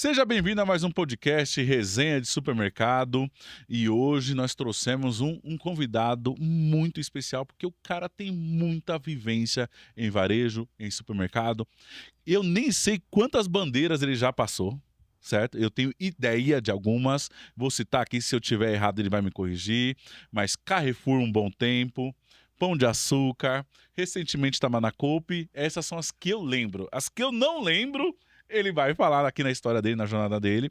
Seja bem-vindo a mais um podcast Resenha de Supermercado. E hoje nós trouxemos um convidado muito especial, porque o cara tem muita vivência em varejo, em supermercado. Eu nem sei quantas bandeiras ele já passou, certo? Eu tenho ideia de algumas. Vou citar aqui, se eu tiver errado ele vai me corrigir. Mas Carrefour um bom tempo, Pão de Açúcar, recentemente estava na Coop. Essas são as que eu lembro. As que eu não lembro, ele vai falar aqui na história dele, na jornada dele.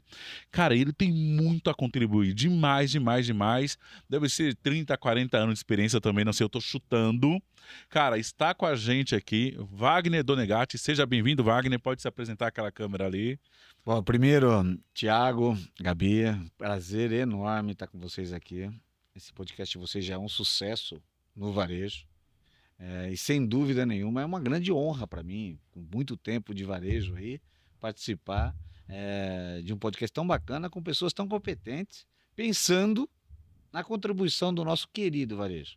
Cara, ele tem muito a contribuir. Demais, demais, demais. Deve ser 30, 40 anos de experiência também, não sei, eu tô chutando. Cara, está com a gente aqui, Wagner Donegatti. Seja bem-vindo, Wagner. Pode se apresentar aquela câmera ali. Bom, primeiro, Thiago, Gabi, prazer enorme estar com vocês aqui. Esse podcast de vocês já é um sucesso no varejo. E sem dúvida nenhuma é uma grande honra para mim, com muito tempo de varejo aí, participar de um podcast tão bacana com pessoas tão competentes, pensando na contribuição do nosso querido varejo.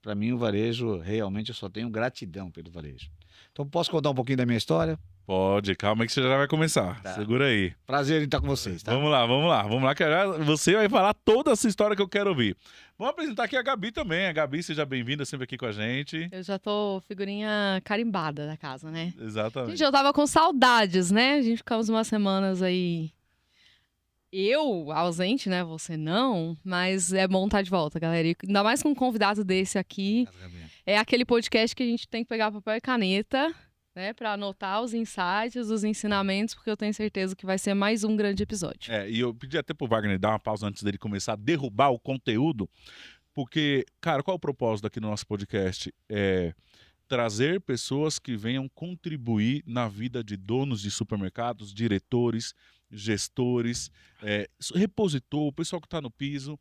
Para mim, o varejo, realmente, eu só tenho gratidão pelo varejo. Então, posso contar um pouquinho da minha história? Pode, calma que você já vai começar. Tá. Segura aí. Prazer em estar com vocês, tá? Vamos lá, que você vai falar toda essa história que eu quero ouvir. Vamos apresentar aqui a Gabi também. A Gabi, seja bem-vinda sempre aqui com a gente. Eu já tô figurinha carimbada da casa, né? Exatamente. Gente, eu tava com saudades, né? A gente ficamos umas semanas aí. Eu ausente, né? Você não, mas é bom estar de volta, galera. E ainda mais com um convidado desse aqui. É aquele podcast que a gente tem que pegar papel e caneta, né? Pra anotar os insights, os ensinamentos, porque eu tenho certeza que vai ser mais um grande episódio. E eu pedi até pro Wagner dar uma pausa antes dele começar a derrubar o conteúdo, porque, cara, qual é o propósito aqui no nosso podcast? É trazer pessoas que venham contribuir na vida de donos de supermercados, diretores, gestores, repositor, o pessoal que está no piso,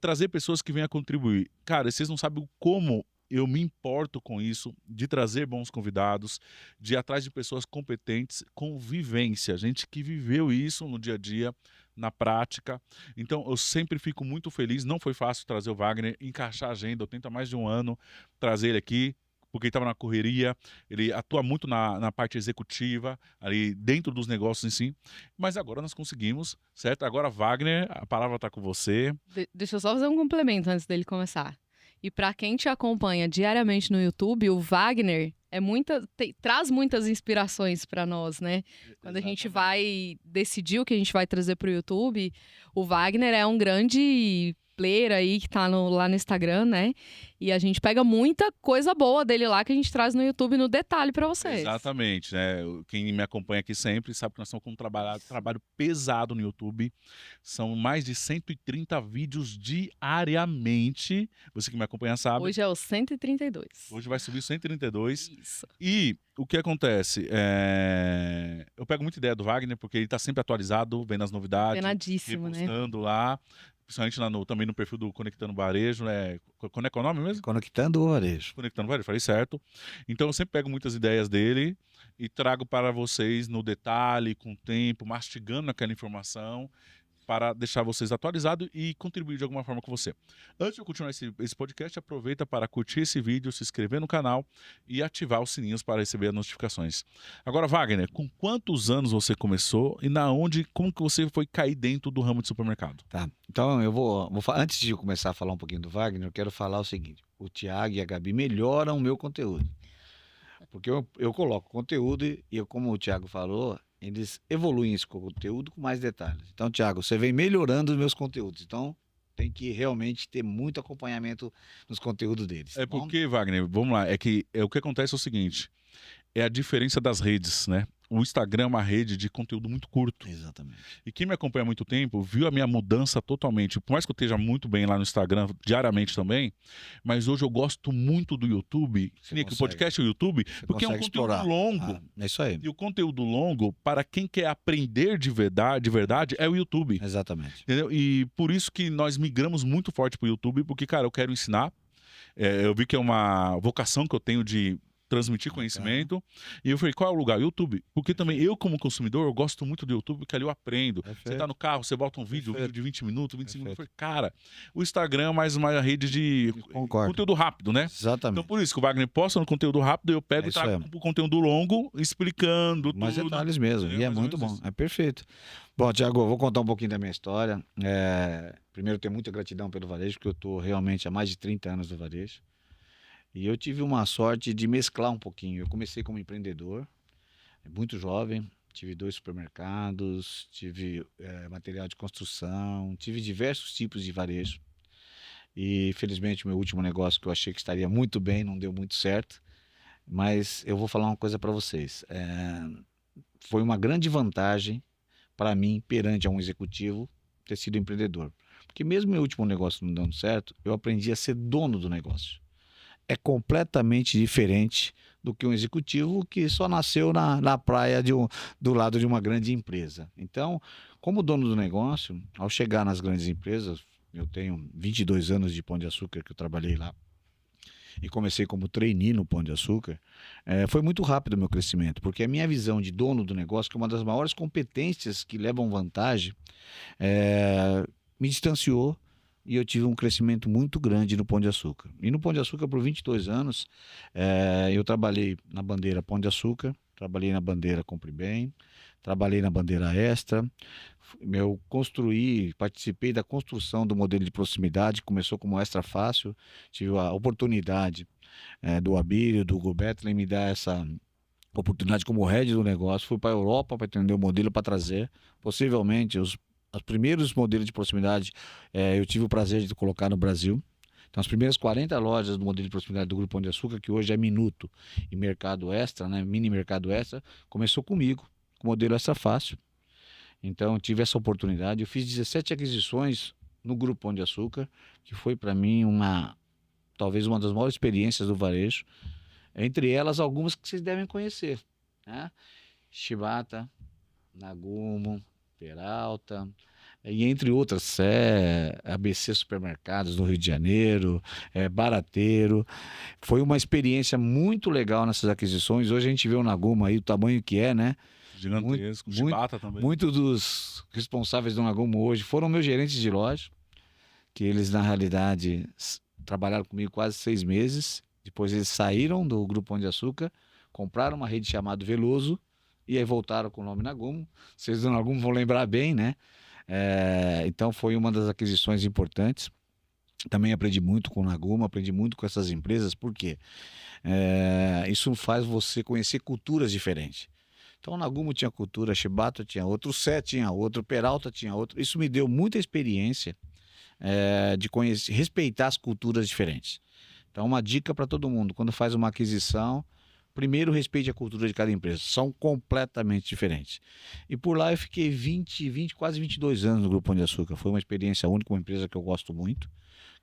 trazer pessoas que venham contribuir. Cara, vocês não sabem como eu me importo com isso, de trazer bons convidados, de ir atrás de pessoas competentes, com vivência, gente que viveu isso no dia a dia, na prática. Então, eu sempre fico muito feliz. Não foi fácil trazer o Wagner, encaixar a agenda. Eu tento há mais de um ano trazer ele aqui, porque ele estava na correria, ele atua muito na parte executiva, ali dentro dos negócios em si, mas agora nós conseguimos, certo? Agora, Wagner, a palavra está com você. Deixa eu só fazer um complemento antes dele começar. E para quem te acompanha diariamente no YouTube, o Wagner traz muitas inspirações para nós, né? Quando a gente vai decidir o que a gente vai trazer para o YouTube, o Wagner é um grande player aí que tá lá no Instagram, né? E a gente pega muita coisa boa dele lá que a gente traz no YouTube no detalhe para vocês. Exatamente, né? Quem me acompanha aqui sempre sabe que nós estamos com um trabalho pesado no YouTube. São mais de 130 vídeos diariamente. Você que me acompanha sabe. Hoje é o 132. Hoje vai subir 132. Isso. E o que acontece? Eu pego muita ideia do Wagner, porque ele está sempre atualizado, vendo as novidades. Penadíssimo, né? Repostando lá. Principalmente também no perfil do Conectando Varejo, né? Qual é o nome mesmo? Conectando o varejo. Conectando Varejo, falei certo. Então eu sempre pego muitas ideias dele e trago para vocês no detalhe, com tempo, mastigando aquela informação, para deixar vocês atualizados e contribuir de alguma forma com você. Antes de eu continuar esse podcast, aproveita para curtir esse vídeo, se inscrever no canal e ativar os sininhos para receber as notificações. Agora, Wagner, com quantos anos você começou e como que você foi cair dentro do ramo de supermercado? Tá, então eu antes de começar a falar um pouquinho do Wagner, eu quero falar o seguinte: o Thiago e a Gabi melhoram o meu conteúdo. Porque eu coloco conteúdo e como o Thiago falou, eles evoluem esse conteúdo com mais detalhes. Então, Thiago, você vem melhorando os meus conteúdos. Então, tem que realmente ter muito acompanhamento nos conteúdos deles. É porque, Wagner, vamos lá, o que acontece é o seguinte, é a diferença das redes, né? O Instagram é uma rede de conteúdo muito curto. Exatamente. E quem me acompanha há muito tempo viu a minha mudança totalmente. Por mais que eu esteja muito bem lá no Instagram, diariamente também, mas hoje eu gosto muito do YouTube. O podcast é o YouTube, porque é um conteúdo longo. É isso aí. E o conteúdo longo, para quem quer aprender de verdade, é o YouTube. Exatamente. Entendeu? E por isso que nós migramos muito forte para o YouTube, porque, cara, eu quero ensinar. Eu vi que é uma vocação que eu tenho de transmitir conhecimento. E eu falei, qual é o lugar? YouTube. Porque também eu, como consumidor, eu gosto muito do YouTube, porque ali eu aprendo. Você tá no carro, você bota um vídeo de 20 minutos, 25 minutos. Eu falei, cara, o Instagram é mais uma rede de conteúdo rápido, né? Exatamente. Então, por isso que o Wagner posta no conteúdo rápido, eu pego e trago pro conteúdo longo, explicando mais tudo. detalhes mesmo, e é muito bom, é perfeito. Bom, Tiago, vou contar um pouquinho da minha história. Primeiro, eu tenho muita gratidão pelo varejo, porque eu estou realmente há mais de 30 anos no varejo. E eu tive uma sorte de mesclar um pouquinho. Eu comecei como empreendedor, muito jovem, tive 2 supermercados, tive material de construção, tive diversos tipos de varejo. E, felizmente, o meu último negócio, que eu achei que estaria muito bem, não deu muito certo. Mas eu vou falar uma coisa para vocês. Foi uma grande vantagem para mim, perante a um executivo, ter sido empreendedor. Porque mesmo meu último negócio não dando certo, eu aprendi a ser dono do negócio. É completamente diferente do que um executivo que só nasceu na praia do lado de uma grande empresa. Então, como dono do negócio, ao chegar nas grandes empresas, eu tenho 22 anos de Pão de Açúcar que eu trabalhei lá, e comecei como trainee no Pão de Açúcar, foi muito rápido o meu crescimento, porque a minha visão de dono do negócio, que é uma das maiores competências que levam vantagem, me distanciou e eu tive um crescimento muito grande no Pão de Açúcar. E no Pão de Açúcar, por 22 anos, eu trabalhei na bandeira Pão de Açúcar, trabalhei na bandeira Compre Bem, trabalhei na bandeira Extra. Eu participei da construção do modelo de proximidade, começou como Extra Fácil, tive a oportunidade do Abílio, do Hugo Betley, me dar essa oportunidade como head do negócio. Fui para a Europa para entender o modelo, para trazer, possivelmente, os primeiros modelos de proximidade eu tive o prazer de colocar no Brasil. Então, as primeiras 40 lojas do modelo de proximidade do Grupo Pão de Açúcar, que hoje é Minuto e Mercado Extra, né, Mini Mercado Extra, começou comigo, com o modelo Extra Fácil. Então, eu tive essa oportunidade. Eu fiz 17 aquisições no Grupo Pão de Açúcar, que foi para mim talvez uma das maiores experiências do varejo. Entre elas, algumas que vocês devem conhecer, né? Chibata, Nagumo, Peralta, e entre outras, ABC Supermercados no Rio de Janeiro, Barateiro. Foi uma experiência muito legal nessas aquisições. Hoje a gente vê o Nagumo aí, o tamanho que é, né? Gigantesco, Chibata também. Muitos dos responsáveis do Nagumo hoje foram meus gerentes de loja, que eles, na realidade, trabalharam comigo quase 6 meses. Depois eles saíram do Grupo Pão de Açúcar, compraram uma rede chamada Veloso, e aí voltaram com o nome Nagumo. Vocês do Nagumo vão lembrar bem, né? Então foi uma das aquisições importantes. Também aprendi muito com o Nagumo, aprendi muito com essas empresas, porque isso faz você conhecer culturas diferentes. Então o Nagumo tinha cultura, Chibata tinha outro, o Sé tinha outro, Peralta tinha outro. Isso me deu muita experiência de conhecer, respeitar as culturas diferentes. Então uma dica para todo mundo, quando faz uma aquisição, primeiro respeite a cultura de cada empresa, são completamente diferentes. E por lá eu fiquei quase 22 anos no Grupo Pão de Açúcar. Foi uma experiência única, uma empresa que eu gosto muito,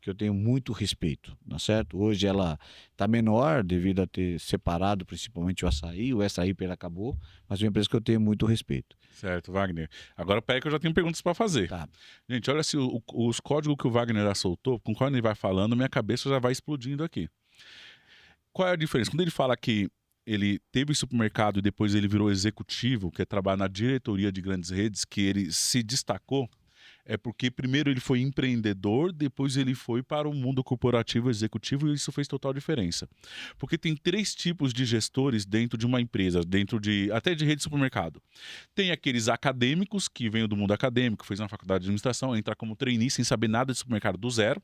que eu tenho muito respeito, tá certo? Hoje ela está menor devido a ter separado principalmente o açaí, o Extra Hiper acabou, mas é uma empresa que eu tenho muito respeito. Certo, Wagner. Agora pega que eu já tenho perguntas para fazer. Tá. Gente, olha se os códigos que o Wagner já soltou, com qual ele vai falando, minha cabeça já vai explodindo aqui. Qual é a diferença? Quando ele fala que ele teve supermercado e depois ele virou executivo, que é trabalhar na diretoria de grandes redes, que ele se destacou, é porque primeiro ele foi empreendedor, depois ele foi para o mundo corporativo executivo, e isso fez total diferença. Porque tem 3 tipos de gestores dentro de uma empresa, até de rede de supermercado. Tem aqueles acadêmicos, que vêm do mundo acadêmico, fez uma faculdade de administração, entra como trainee sem saber nada de supermercado do zero,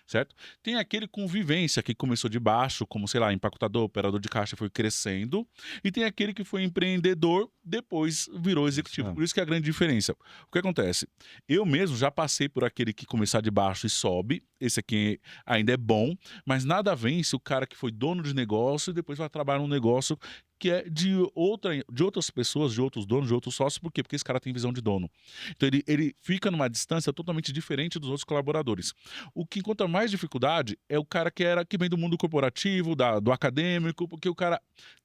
certo? Tem aquele com vivência, que começou de baixo, como, sei lá, empacotador, operador de caixa, foi crescendo. E tem aquele que foi empreendedor, depois virou executivo. Por isso que é a grande diferença. O que acontece? Eu mesmo já passei por aquele que começar de baixo e sobe. Esse aqui ainda é bom, mas nada vence o cara que foi dono de negócio e depois vai trabalhar num negócio que é de outras pessoas, de outros donos, de outros sócios. Por quê? Porque esse cara tem visão de dono. Então ele fica numa distância totalmente diferente dos outros colaboradores. O que encontra mais dificuldade é o cara que vem do mundo corporativo, do acadêmico, porque o cara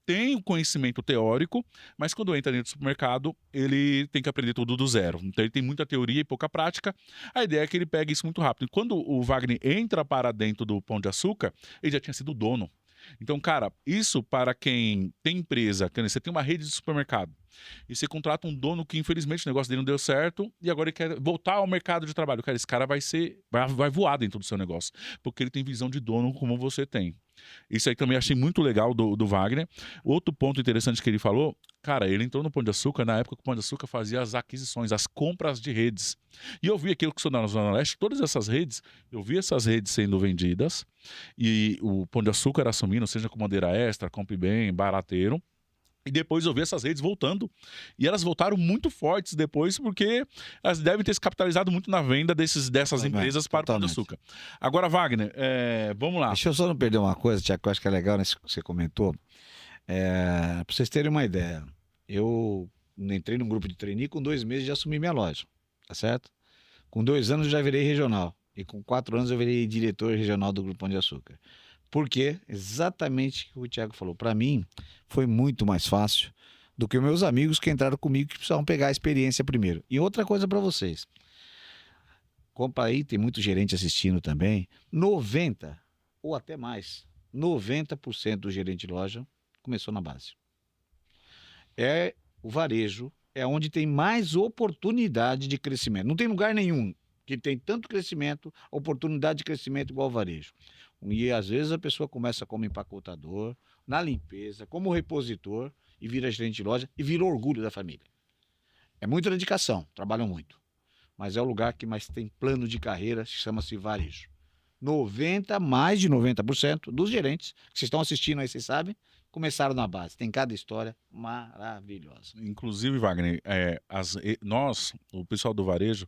tem o conhecimento teórico, mas quando entra dentro do supermercado, ele tem que aprender tudo do zero. Então ele tem muita teoria e pouca prática. A ideia é que ele pegue isso muito rápido. E quando o Wagner entra para dentro do Pão de Açúcar, ele já tinha sido dono. Então, cara, isso para quem tem empresa, que você tem uma rede de supermercado e você contrata um dono que infelizmente o negócio dele não deu certo e agora ele quer voltar ao mercado de trabalho. Cara, esse cara vai voar dentro do seu negócio, porque ele tem visão de dono como você tem. Isso aí também achei muito legal do Wagner. Outro ponto interessante que ele falou, cara, ele entrou no Pão de Açúcar na época que o Pão de Açúcar fazia as aquisições, as compras de redes. E eu vi aquilo que sou na Zona Leste, todas essas redes, eu vi essas redes sendo vendidas e o Pão de Açúcar assumindo, seja com Bandeira Extra, Compre Bem, Barateiro. E depois eu vi essas redes voltando. E elas voltaram muito fortes depois, porque elas devem ter se capitalizado muito na venda dessas empresas para o Pão de Açúcar. Agora, Wagner, vamos lá. Deixa eu só não perder uma coisa, Tiago, que eu acho que é legal nisso que você comentou. Para vocês terem uma ideia, eu entrei num grupo de trainee, com 2 meses já assumi minha loja, tá certo? Com 2 anos eu já virei regional. E com 4 anos eu virei diretor regional do Grupo Pão de Açúcar. Por quê? Exatamente o que o Tiago falou. Para mim, foi muito mais fácil do que os meus amigos que entraram comigo, que precisavam pegar a experiência primeiro. E outra coisa para vocês. Compra aí, tem muito gerente assistindo também. 90% ou até mais, 90% do gerente de loja começou na base. O varejo é onde tem mais oportunidade de crescimento. Não tem lugar nenhum que tem tanto crescimento, oportunidade de crescimento igual o varejo. E às vezes a pessoa começa como empacotador, na limpeza, como repositor, e vira gerente de loja e vira orgulho da família. É muita dedicação, trabalham muito. Mas é o lugar que mais tem plano de carreira, chama-se varejo. Mais de 90% dos gerentes que vocês estão assistindo aí, vocês sabem, começaram na base. Tem cada história maravilhosa. Inclusive, Wagner, nós, o pessoal do varejo,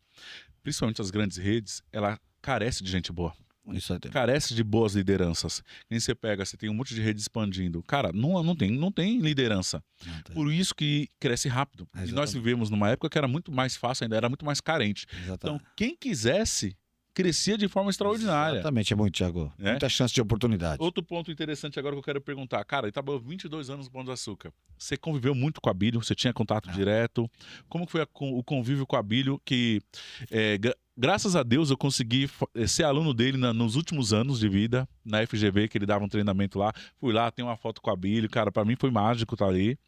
principalmente as grandes redes, ela carece de gente boa. Isso aí. Carece de boas lideranças. Nem você pega, você tem um monte de rede expandindo. Cara, não tem liderança. Não tem. Por isso que cresce rápido. E nós vivemos numa época que era muito mais fácil, ainda era muito mais carente. Exatamente. Então, quem quisesse, crescia de forma extraordinária. Exatamente, é muito, Tiago. Muita chance de oportunidade. Outro ponto interessante agora que eu quero perguntar. Cara, ele trabalhou 22 anos no Pão de Açúcar. Você conviveu muito com a Abílio? Você tinha contato direto? Como foi o convívio com a Abílio? Que, graças a Deus, eu consegui ser aluno dele nos últimos anos de vida, na FGV, que ele dava um treinamento lá. Fui lá, tenho uma foto com a Abílio. Cara, pra mim foi mágico estar ali.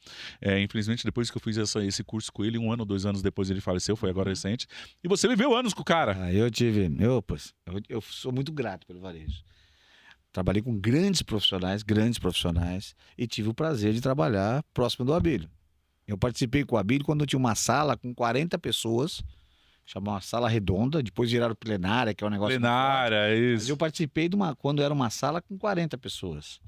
Infelizmente, depois que eu fiz esse curso com ele, 1 ano, 2 anos depois ele faleceu, foi agora recente. E você viveu anos com o cara. Eu sou muito grato pelo varejo. Trabalhei com grandes profissionais, e tive o prazer de trabalhar próximo do Abílio. Eu participei com o Abílio quando eu tinha uma sala com 40 pessoas, chamava uma sala redonda, depois viraram plenária, que é um negócio... Plenária, isso. Mas eu participei quando era uma sala com 40 pessoas.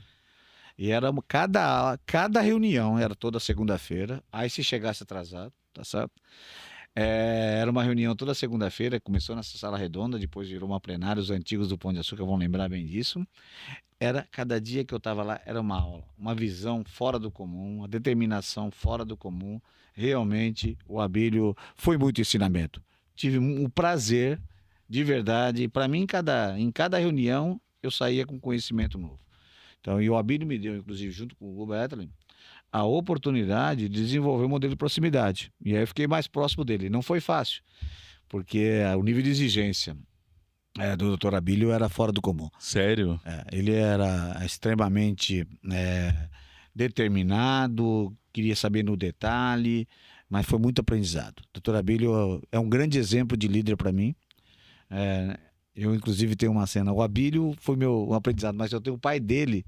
E era cada reunião, era toda segunda-feira, aí se chegasse atrasado, tá certo? Era uma reunião toda segunda-feira, começou nessa sala redonda, depois virou uma plenária, os antigos do Pão de Açúcar vão lembrar bem disso. Cada dia que eu estava lá, era uma aula, uma visão fora do comum, uma determinação fora do comum. Realmente, o Abílio foi muito ensinamento. Tive um prazer, de verdade, para mim, em cada reunião, eu saía com conhecimento novo. Então, e o Abílio me deu, inclusive, junto com o Hugo Etling, a oportunidade de desenvolver o modelo de proximidade. E aí eu fiquei mais próximo dele. Não foi fácil, porque o nível de exigência do Dr. Abílio era fora do comum. Sério? Ele era extremamente determinado, queria saber no detalhe, mas foi muito aprendizado. O Dr. Abílio é um grande exemplo de líder para mim. Eu, inclusive, tenho uma cena. O Abílio foi um aprendizado, mas eu tenho o pai dele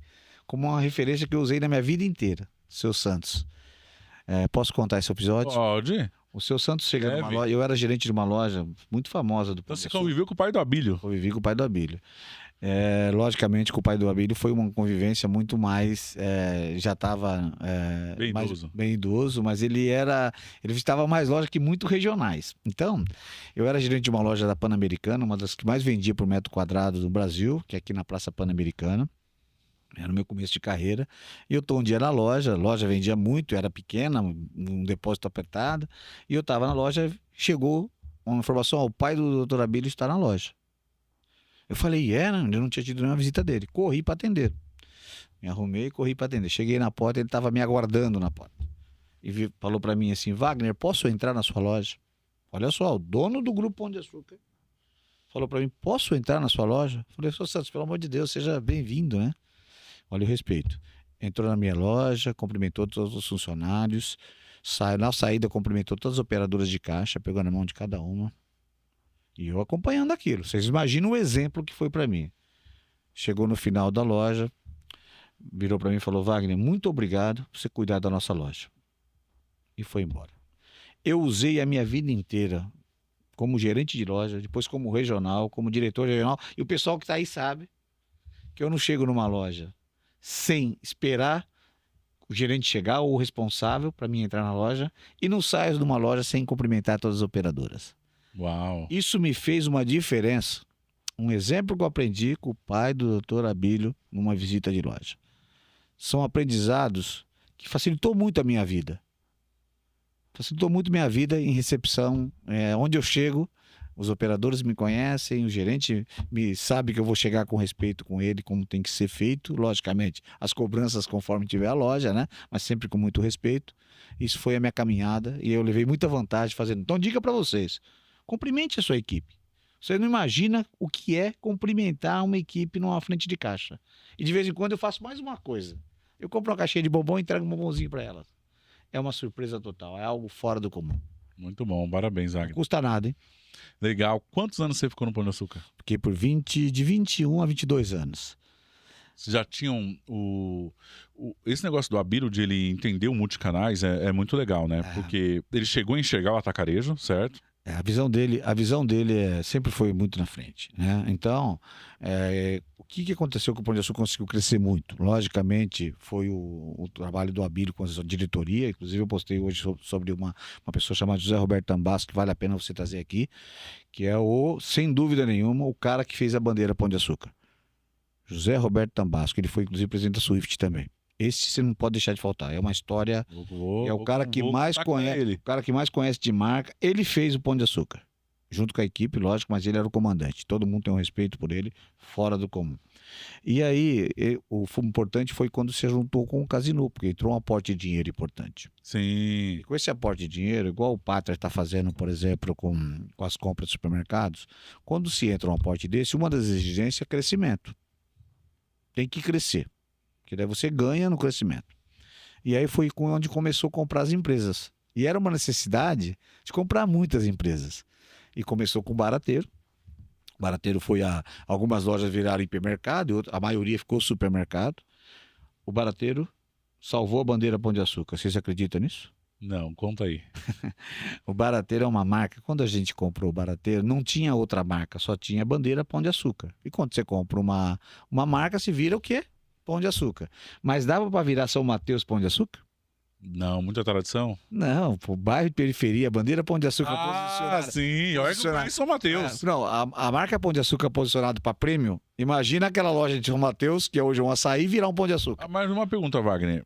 como uma referência que eu usei na minha vida inteira. Seu Santos. Posso contar esse episódio? Pode. O seu Santos chega numa loja. Eu era gerente de uma loja muito famosa do Pão de Açúcar. Então você conviveu com o pai do Abílio? Convivi com o pai do Abílio. Logicamente, com o pai do Abílio foi uma convivência muito mais. Já estava bem idoso, mas ele visitava mais lojas que muito regionais. Então, eu era gerente de uma loja da Pan-Americana, uma das que mais vendia por metro quadrado do Brasil, que é aqui na Praça Pan-Americana. Era o meu começo de carreira. E eu estou um dia na loja, a loja vendia muito, era pequena, um depósito apertado. E eu estava na loja, chegou uma informação: o pai do Dr. Abílio está na loja. Eu falei, eu não tinha tido nenhuma visita dele. Corri para atender. Me arrumei e corri para atender. Cheguei na porta, ele estava me aguardando na porta. E falou para mim assim: Wagner, posso entrar na sua loja? Olha só, o dono do Grupo Pão de Açúcar falou para mim: posso entrar na sua loja? Eu falei, Sr. Santos, pelo amor de Deus, seja bem-vindo, né? Olha o respeito. Entrou na minha loja, cumprimentou todos os funcionários, na saída cumprimentou todas as operadoras de caixa, pegou na mão de cada uma. E eu acompanhando aquilo. Vocês imaginam o exemplo que foi para mim. Chegou no final da loja, virou para mim e falou: Wagner, muito obrigado por você cuidar da nossa loja. E foi embora. Eu usei a minha vida inteira como gerente de loja, depois como regional, como diretor regional. E o pessoal que está aí sabe que eu não chego numa loja sem esperar o gerente chegar ou o responsável para mim entrar na loja, e não saio de uma loja sem cumprimentar todas as operadoras. Uau. Isso me fez uma diferença. Um exemplo que eu aprendi com o pai do Dr. Abílio numa visita de loja. São aprendizados que facilitou muito a minha vida. Facilitou muito minha vida em recepção. Onde eu chego, os operadores me conhecem, o gerente sabe que eu vou chegar com respeito com ele, como tem que ser feito. Logicamente, as cobranças conforme tiver a loja, né? Mas sempre com muito respeito. Isso foi a minha caminhada e eu levei muita vantagem fazendo. Então, dica para vocês: cumprimente a sua equipe. Você não imagina o que é cumprimentar uma equipe numa frente de caixa. E de vez em quando eu faço mais uma coisa. Eu compro uma caixinha de bombom e entrego um bombonzinho para elas. É uma surpresa total, é algo fora do comum. Muito bom, parabéns, Não Wagner. custa nada, hein? Legal. Quantos anos você ficou no Pão de Açúcar? Fiquei por de 21 a 22 anos. Vocês já tinham esse negócio do Abílio, de ele entender o multicanais, é muito legal, né? Porque ele chegou a enxergar o atacarejo, certo? A visão dele sempre foi muito na frente, né? Então, o que aconteceu com o Pão de Açúcar conseguiu crescer muito? Logicamente, foi o trabalho do Abílio com a diretoria. Inclusive, eu postei hoje sobre uma pessoa chamada José Roberto Tambasco, que vale a pena você trazer aqui, que é sem dúvida nenhuma, o cara que fez a bandeira Pão de Açúcar. José Roberto Tambasco, ele foi inclusive presidente da Swift também. Esse você não pode deixar de faltar. É uma história. É o cara que mais conhece. O cara que mais conhece de marca. Ele fez o Pão de Açúcar, junto com a equipe, lógico, mas ele era o comandante. Todo mundo tem um respeito por ele, fora do comum. E aí, o importante foi quando se juntou com o Casino, porque entrou um aporte de dinheiro importante. Sim. E com esse aporte de dinheiro, igual o Pátria está fazendo, por exemplo, com as compras de supermercados, quando se entra um aporte desse, uma das exigências é crescimento. Tem que crescer. Que daí você ganha no crescimento. E aí foi onde começou a comprar as empresas. E era uma necessidade de comprar muitas empresas. E começou com o Barateiro. O Barateiro foi algumas lojas viraram hipermercado, a maioria ficou supermercado. O Barateiro salvou a bandeira Pão de Açúcar. Vocês acreditam nisso? Não, conta aí. O Barateiro é uma marca. Quando a gente comprou o Barateiro, não tinha outra marca, só tinha a bandeira Pão de Açúcar. E quando você compra uma marca, se vira o quê? Pão de Açúcar. Mas dava para virar São Mateus Pão de Açúcar? Não, muita tradição. Não, pô, bairro de periferia, bandeira Pão de Açúcar posicionada. Sim, olha que eu São Mateus. Não, a marca Pão de Açúcar posicionado para prêmio. Imagina aquela loja de São Mateus, que é hoje um açaí, virar um Pão de Açúcar. Mas uma pergunta, Wagner.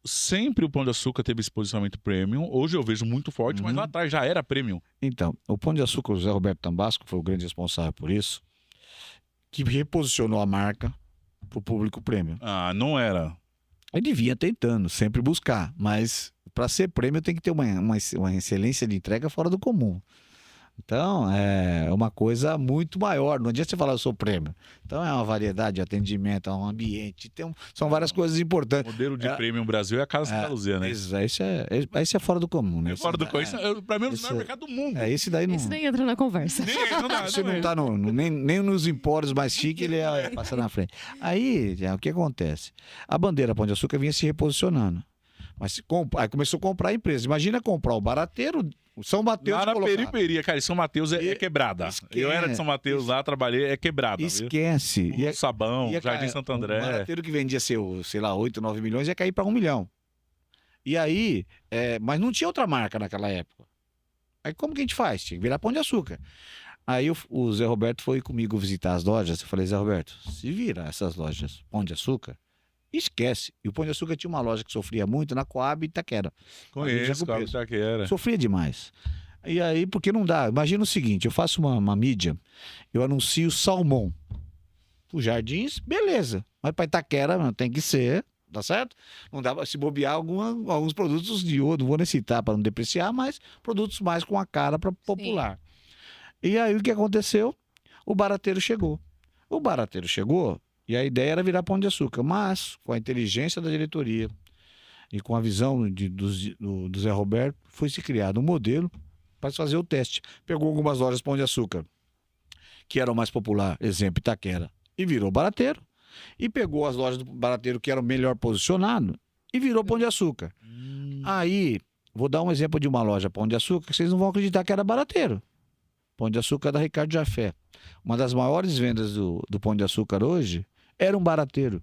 Sempre o Pão de Açúcar teve esse posicionamento premium. Hoje eu vejo muito forte, mas lá atrás já era premium. Então, o Pão de Açúcar, o José Roberto Tambasco, foi o grande responsável por isso, que reposicionou a marca para o público prêmio. Ah, não era. Ele vinha tentando sempre buscar, mas para ser prêmio tem que ter uma excelência de entrega fora do comum. Então, é uma coisa muito maior. Não adianta você falar eu sou prêmio. Então, é uma variedade de atendimento, é um ambiente, são várias coisas importantes. O modelo de prêmio no Brasil é a Casa Santa Luzia, né? Esse é fora do comum, né? É fora do comum. Para mim é o maior mercado do mundo. Esse daí não... Esse nem entra na conversa. Você não tá nem nos empórios mais chiques, ele passa na frente. Aí, o que acontece? A bandeira Pão de Açúcar vinha se reposicionando. Mas aí começou a comprar a empresa. Imagina comprar o Barateiro, o São Mateus. Lá na periferia, cara, São Mateus é quebrada. Eu era de São Mateus lá, trabalhei, é quebrada. Esquece. O Sabão, Jardim Santo André. O Barateiro que vendia sei lá, 8, 9 milhões ia cair para 1 milhão. E aí, mas não tinha outra marca naquela época. Aí como que a gente faz? Tinha que virar Pão de Açúcar. Aí o Zé Roberto foi comigo visitar as lojas. Eu falei, Zé Roberto, se vira essas lojas Pão de Açúcar, esquece. E o Pão de Açúcar tinha uma loja que sofria muito na Coab Itaquera. Conheço, Coab Itaquera. Sofria demais. E aí, porque não dá? Imagina o seguinte, eu faço uma mídia, eu anuncio salmão. Os Jardins, beleza. Mas para Itaquera tem que ser, tá certo? Não dá para se bobear alguns produtos de ouro, não vou nem citar para não depreciar, mas produtos mais com a cara para popular. E aí o que aconteceu? O Barateiro chegou. O Barateiro chegou E a ideia era virar Pão de Açúcar. Mas, com a inteligência da diretoria e com a visão do Zé Roberto, foi se criado um modelo para fazer o teste. Pegou algumas lojas Pão de Açúcar, que eram mais popular, exemplo, Itaquera, e virou Barateiro. E pegou as lojas do Barateiro que eram melhor posicionado e virou Pão de Açúcar. Aí, vou dar um exemplo de uma loja Pão de Açúcar que vocês não vão acreditar que era Barateiro. Pão de Açúcar da Ricardo Jafé. Uma das maiores vendas do Pão de Açúcar hoje era um Barateiro.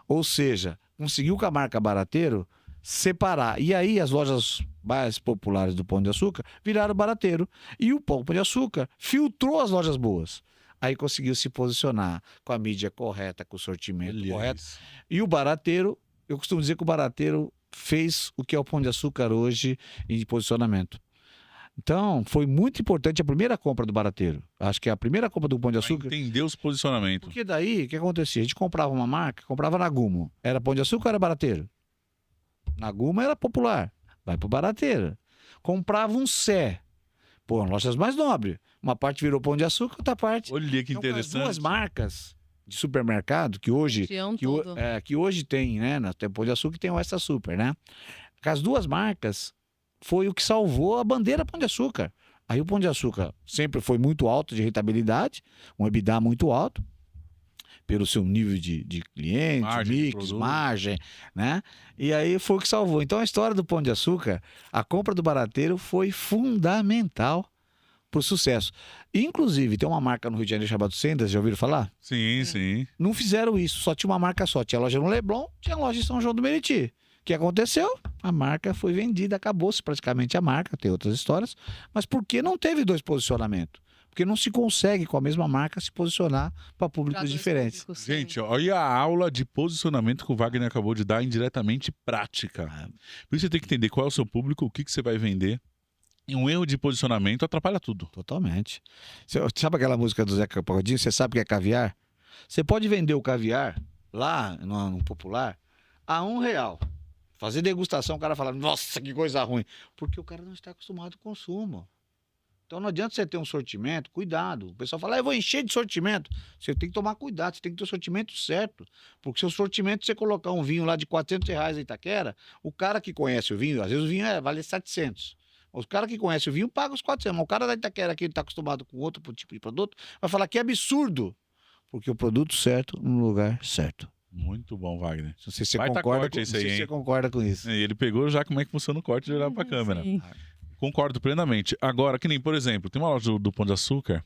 Ou seja, conseguiu com a marca Barateiro separar. E aí as lojas mais populares do Pão de Açúcar viraram Barateiro. E o Pão de Açúcar filtrou as lojas boas. Aí conseguiu se posicionar com a mídia correta, com o sortimento correto. E o Barateiro, eu costumo dizer que o Barateiro fez o que é o Pão de Açúcar hoje em posicionamento. Então, foi muito importante a primeira compra do Barateiro. Acho que a primeira compra do Pão de Açúcar... Entender os posicionamentos. Porque daí, o que acontecia? A gente comprava uma marca, comprava na Gumo. Era Pão de Açúcar ou era Barateiro? Na Gumo era popular. Vai pro Barateiro. Comprava um Sé. Pô, lojas mais nobres. Uma parte virou Pão de Açúcar, outra parte... Olha que interessante. As duas marcas de supermercado, que hoje tem, né? Tem Pão de Açúcar e tem o Extra Super, né? As duas marcas... foi o que salvou a bandeira Pão de Açúcar. Aí o Pão de Açúcar sempre foi muito alto de rentabilidade, um EBITDA muito alto, pelo seu nível de cliente, margem, mix, margem, né? E aí foi o que salvou. Então a história do Pão de Açúcar, a compra do Barateiro foi fundamental para o sucesso. Inclusive, tem uma marca no Rio de Janeiro chamada Sendas, já ouviram falar? Sim, sim. Não fizeram isso, só tinha uma marca só. Tinha loja no Leblon, tinha loja em São João do Meriti. O que aconteceu? A marca foi vendida, acabou-se praticamente a marca, tem outras histórias, mas por que não teve dois posicionamentos? Porque não se consegue com a mesma marca se posicionar para públicos diferentes. Gente, olha a aula de posicionamento que o Wagner acabou de dar indiretamente prática. Por isso você tem que entender qual é o seu público, o que você vai vender. E um erro de posicionamento atrapalha tudo. Totalmente. Sabe aquela música do Zeca Pagodinho? Você sabe o que é caviar? Você pode vender o caviar lá no popular a R$1. Fazer degustação, o cara fala, nossa, que coisa ruim. Porque o cara não está acostumado com o consumo. Então não adianta você ter um sortimento, cuidado. O pessoal fala, eu vou encher de sortimento. Você tem que tomar cuidado, você tem que ter o sortimento certo. Porque se o sortimento, você colocar um vinho lá de R$400 em Itaquera, o cara que conhece o vinho, às vezes o vinho vale 700. Os caras que conhecem o vinho pagam os 400. Mas o cara da Itaquera, que ele está acostumado com outro tipo de produto, vai falar que é absurdo. Porque o produto certo no lugar certo. Muito bom, Wagner. Não sei se você concorda com isso. E ele pegou já como é que funciona o corte de olhar para a câmera. Sim. Concordo plenamente. Agora, que nem, por exemplo, tem uma loja do Pão de Açúcar,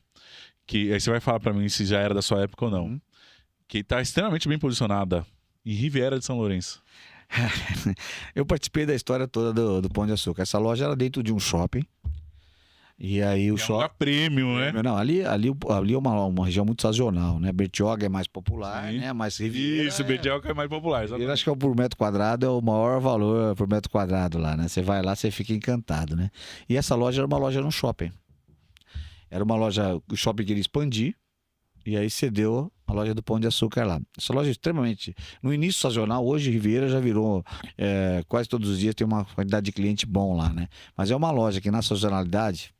que aí você vai falar para mim se já era da sua época ou não, que está extremamente bem posicionada em Riviera de São Lourenço. Eu participei da história toda do Pão de Açúcar. Essa loja era dentro de um shopping. E aí o shopping. É um lugar premium, né? Não, ali é uma região muito sazonal, né? Bertioga é mais popular, Sim. né? Mas Riviera. Isso, Bertioga é mais popular. Eu acho que por metro quadrado é o maior valor por metro quadrado lá, né? Você vai lá, você fica encantado, né? E essa loja era uma loja no shopping. Era uma loja, o shopping queria expandir, e aí cedeu a loja do Pão de Açúcar lá. Essa loja é extremamente... No início sazonal, hoje Riviera já virou... quase todos os dias tem uma quantidade de cliente bom lá, né? Mas é uma loja que na sazonalidade...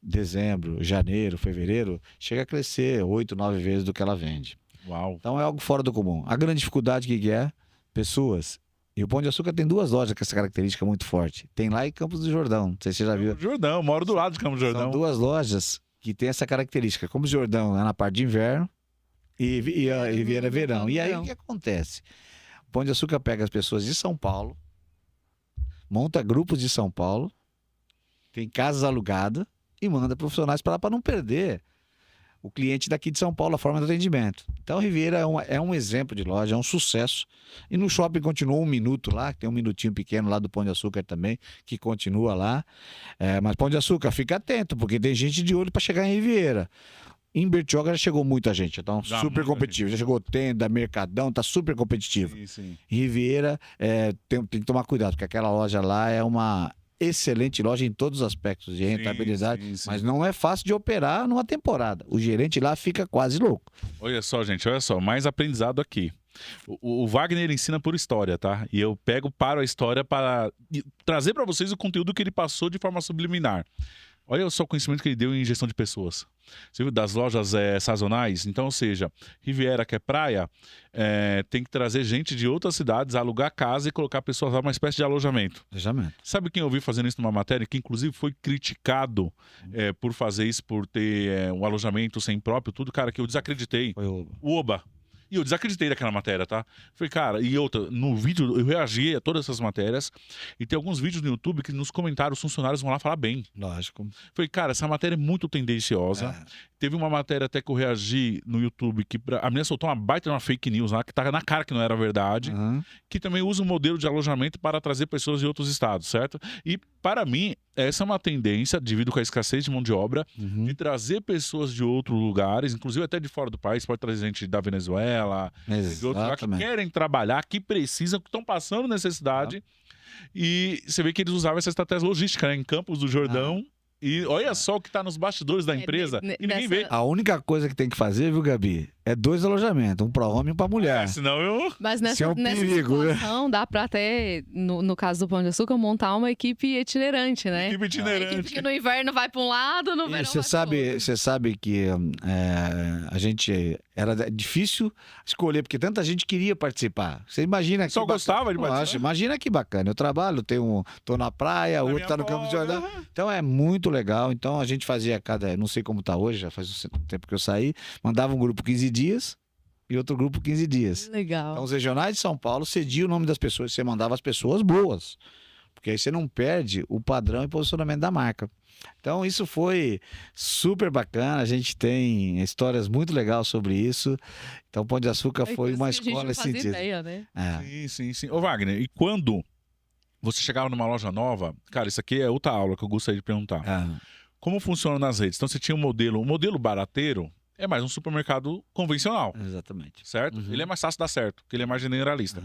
dezembro, janeiro, fevereiro, chega a crescer 8, 9 vezes do que ela vende. Uau. Então é algo fora do comum. A grande dificuldade que é pessoas. E o Pão de Açúcar tem duas lojas com essa característica muito forte. Tem lá em Campos do Jordão. Não sei se você já viu. Jordão, moro do lado de Campos do Jordão. São duas lojas que tem essa característica. Campos do Jordão é na parte de inverno e Riviera verão. E aí o que acontece? O Pão de Açúcar pega as pessoas de São Paulo, monta grupos de São Paulo, tem casas alugadas e manda profissionais para lá para não perder o cliente daqui de São Paulo, a forma de atendimento. Então, Riviera é um exemplo de loja, é um sucesso. E no shopping continuou 1 minuto lá, tem um minutinho pequeno lá do Pão de Açúcar também, que continua lá. Mas Pão de Açúcar, fica atento, porque tem gente de olho para chegar em Riviera. Em Bertioga já chegou muita gente, então super competitivo. Já chegou Tenda, Mercadão, tá super competitivo. Sim. Riviera tem que tomar cuidado, porque aquela loja lá é uma excelente loja em todos os aspectos de rentabilidade, sim. mas não é fácil de operar numa temporada. O gerente lá fica quase louco. Olha só, gente, olha só, mais aprendizado aqui. O Wagner ensina por história, tá? E eu paro a história para trazer para vocês o conteúdo que ele passou de forma subliminar. Olha só o conhecimento que ele deu em gestão de pessoas. Você viu das lojas sazonais? Então, ou seja, Riviera, que é praia, tem que trazer gente de outras cidades, alugar casa e colocar pessoas lá, uma espécie de alojamento. Alojamento. Sabe quem eu vi fazendo isso numa matéria, que inclusive foi criticado por fazer isso, por ter um alojamento sem próprio, tudo, cara, que eu desacreditei. Foi o... O Oba. E eu desacreditei daquela matéria, tá? Falei, cara, e outra, no vídeo eu reagi a todas essas matérias e tem alguns vídeos no YouTube que nos comentários os funcionários vão lá falar bem. Lógico. Falei, cara, essa matéria é muito tendenciosa. Teve uma matéria até que eu reagi no YouTube que a menina soltou uma baita de uma fake news lá, que tá na cara que não era verdade, que também usa um modelo de alojamento para trazer pessoas de outros estados, certo? E para mim, essa é uma tendência, devido com a escassez de mão de obra, de trazer pessoas de outros lugares, inclusive até de fora do país, pode trazer gente da Venezuela, de outros lugares que querem trabalhar, que precisam, que estão passando necessidade. E você vê que eles usavam essa estratégia logística, né? Em Campos do Jordão. E olha só o que está nos bastidores da empresa e ninguém vê. A única coisa que tem que fazer, viu, Gabi? É 2 alojamentos, um para homem e um para mulher. Senão eu... Mas nessa, é um nessa perigo, situação, dá para até, no caso do Pão de Açúcar, montar uma equipe itinerante, né? Equipe itinerante. Uma equipe que no inverno vai para um lado, no verão Você vai para outro. Você sabe que a gente... Era difícil escolher, porque tanta gente queria participar. Você imagina que Só gostava de participar? Imagina que bacana. Eu trabalho, tô na praia, o outro tá no Campo de Jordão. Então é muito legal. Então a gente fazia não sei como tá hoje, já faz um tempo que eu saí, mandava um grupo 15 dias e outro grupo 15 dias. Legal. Então os regionais de São Paulo cediam o nome das pessoas, você mandava as pessoas boas. Porque aí você não perde o padrão e posicionamento da marca. Então isso foi super bacana, a gente tem histórias muito legais sobre isso. Então Pão de Açúcar foi uma escola nesse sentido. Ideia, né? Sim. Ô Wagner, e quando você chegava numa loja nova, cara, isso aqui é outra aula que eu gostaria de perguntar. Como funciona nas redes? Então você tinha um modelo barateiro, é mais um supermercado convencional. Exatamente. Certo? Ele é mais fácil de dar certo, porque ele é mais generalista.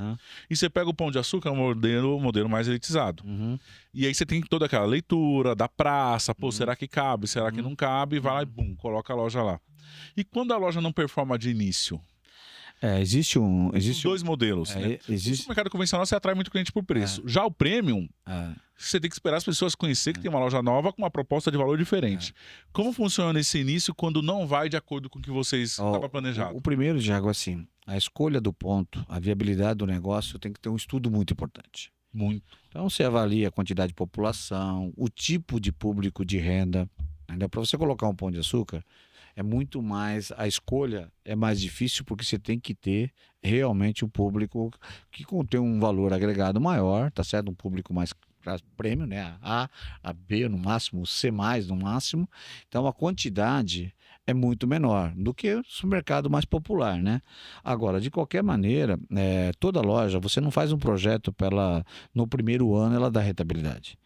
E você pega o Pão de Açúcar, é um modelo mais elitizado. E aí você tem toda aquela leitura da praça, pô, será que cabe, será que não cabe? Vai lá e bum, coloca a loja lá. E quando a loja não performa de início? Existe Os dois modelos, né? O supermercado convencional você atrai muito cliente por preço. Já o premium, você tem que esperar as pessoas conhecer que tem uma loja nova com uma proposta de valor diferente. Como funciona esse início quando não vai de acordo com o que vocês estavam planejando? O primeiro, Thiago, assim, a escolha do ponto, a viabilidade do negócio tem que ter um estudo muito importante. Muito. Então você avalia a quantidade de população, o tipo de público de renda. Ainda para você colocar um Pão de Açúcar, é muito mais, a escolha é mais difícil porque você tem que ter realmente um público que tem um valor agregado maior, tá certo? Um público mais prêmio, né? A B no máximo, C mais no máximo. Então a quantidade é muito menor do que o supermercado mais popular, né? Agora, de qualquer maneira, toda loja, você não faz um projeto para ela, no primeiro ano ela dá rentabilidade.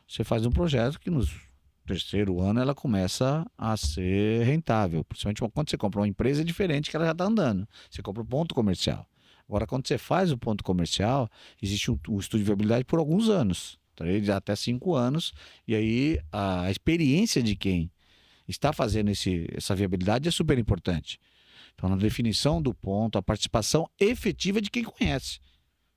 Você faz um projeto que nos terceiro ano ela começa a ser rentável. Principalmente quando você compra uma empresa, é diferente que ela já está andando. Você compra um ponto comercial. Agora, quando você faz o ponto comercial, existe um estudo de viabilidade por alguns anos, até 5 anos, e aí a experiência de quem está fazendo essa viabilidade é super importante. Então, na definição do ponto, a participação efetiva de quem conhece.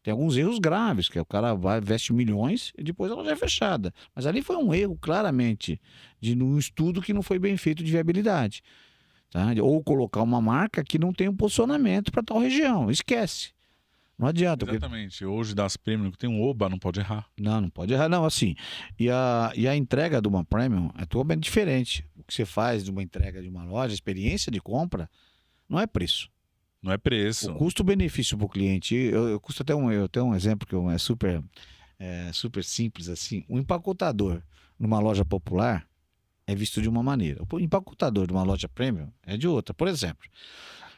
Tem alguns erros graves, que o cara investe milhões e depois ela já é fechada. Mas ali foi um erro, claramente, de um estudo que não foi bem feito de viabilidade. Tá? Ou colocar uma marca que não tem um posicionamento para tal região. Esquece. Não adianta. Exatamente. Porque... Hoje das Premium, que tem um Oba, não pode errar. Não pode errar. Não, assim. E a entrega de uma Premium é totalmente diferente. O que você faz de uma entrega de uma loja, a experiência de compra, não é preço. Não é preço. O custo-benefício para o cliente, eu tenho um exemplo que é super simples assim. Um empacotador numa loja popular é visto de uma maneira. O empacotador de uma loja premium é de outra. Por exemplo,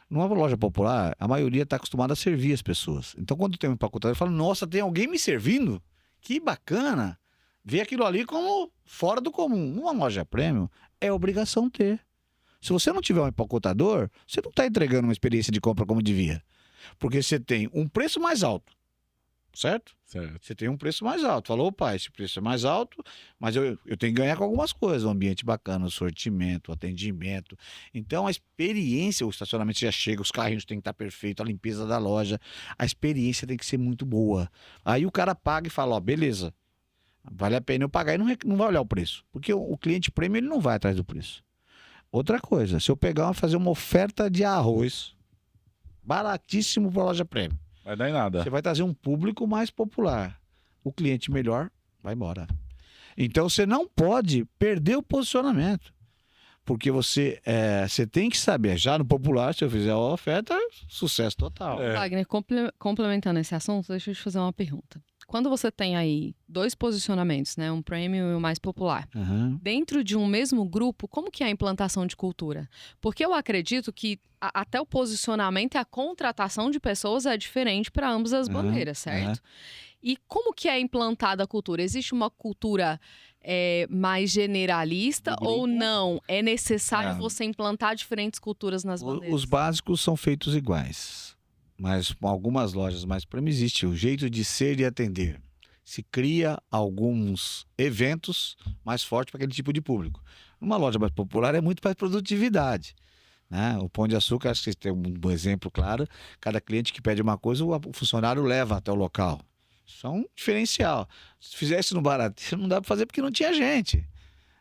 numa loja popular, a maioria está acostumada a servir as pessoas. Então, quando tem um empacotador, fala: nossa, tem alguém me servindo? Que bacana! Vê aquilo ali como fora do comum. Numa loja premium, é obrigação ter. Se você não tiver um empacotador, você não está entregando uma experiência de compra como devia. Porque você tem um preço mais alto, certo? Você tem um preço mais alto. Falou, opa, esse preço é mais alto, mas eu tenho que ganhar com algumas coisas. Um ambiente bacana, o sortimento, o atendimento. Então, a experiência, o estacionamento já chega, os carrinhos têm que estar perfeitos, a limpeza da loja. A experiência tem que ser muito boa. Aí o cara paga e fala, ó, beleza. Vale a pena eu pagar e não vai olhar o preço. Porque o cliente premium ele não vai atrás do preço. Outra coisa, se eu fazer uma oferta de arroz baratíssimo para a loja premium, Vai dar em nada. você vai trazer um público mais popular. O cliente melhor vai embora. Então você não pode perder o posicionamento. Porque você tem que saber, já no popular, se eu fizer a oferta, sucesso total. É. Wagner, complementando esse assunto, deixa eu te fazer uma pergunta. Quando você tem aí 2 posicionamentos, né, um premium e o mais popular, Aham. dentro de um mesmo grupo, como que é a implantação de cultura? Porque eu acredito que até o posicionamento e a contratação de pessoas é diferente para ambas as Aham, bandeiras, certo? E como que é implantada a cultura? Existe uma cultura mais generalista Do grupo? ou não? É necessário É. você implantar diferentes culturas nas bandeiras? Os básicos são feitos iguais. Mas com algumas lojas mais premium existe o jeito de ser e atender. Se cria alguns eventos mais fortes para aquele tipo de público. Numa loja mais popular é muito mais produtividade. Né? O Pão de Açúcar, acho que vocês têm um exemplo claro. Cada cliente que pede uma coisa, o funcionário leva até o local. Isso é um diferencial. Se fizesse no baratinho, não dá para fazer porque não tinha gente.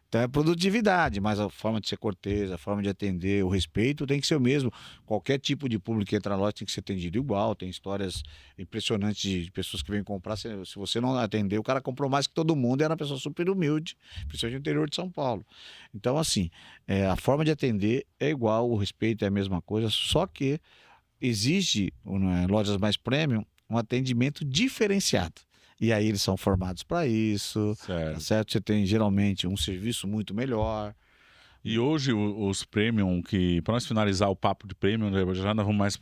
Então é produtividade, mas a forma de ser cortês, a forma de atender, o respeito tem que ser o mesmo. Qualquer tipo de público que entra na loja tem que ser atendido igual. Tem histórias impressionantes de pessoas que vêm comprar. Se você não atender, o cara comprou mais que todo mundo e era uma pessoa super humilde, principalmente no interior de São Paulo. Então, assim, a forma de atender é igual, o respeito é a mesma coisa, só que exige, em lojas mais premium, um atendimento diferenciado. E aí eles são formados para isso, tá Certo. certo? Você tem geralmente um serviço muito melhor. E hoje os premium, que para nós finalizar o papo de premium, né, já nós vamos mais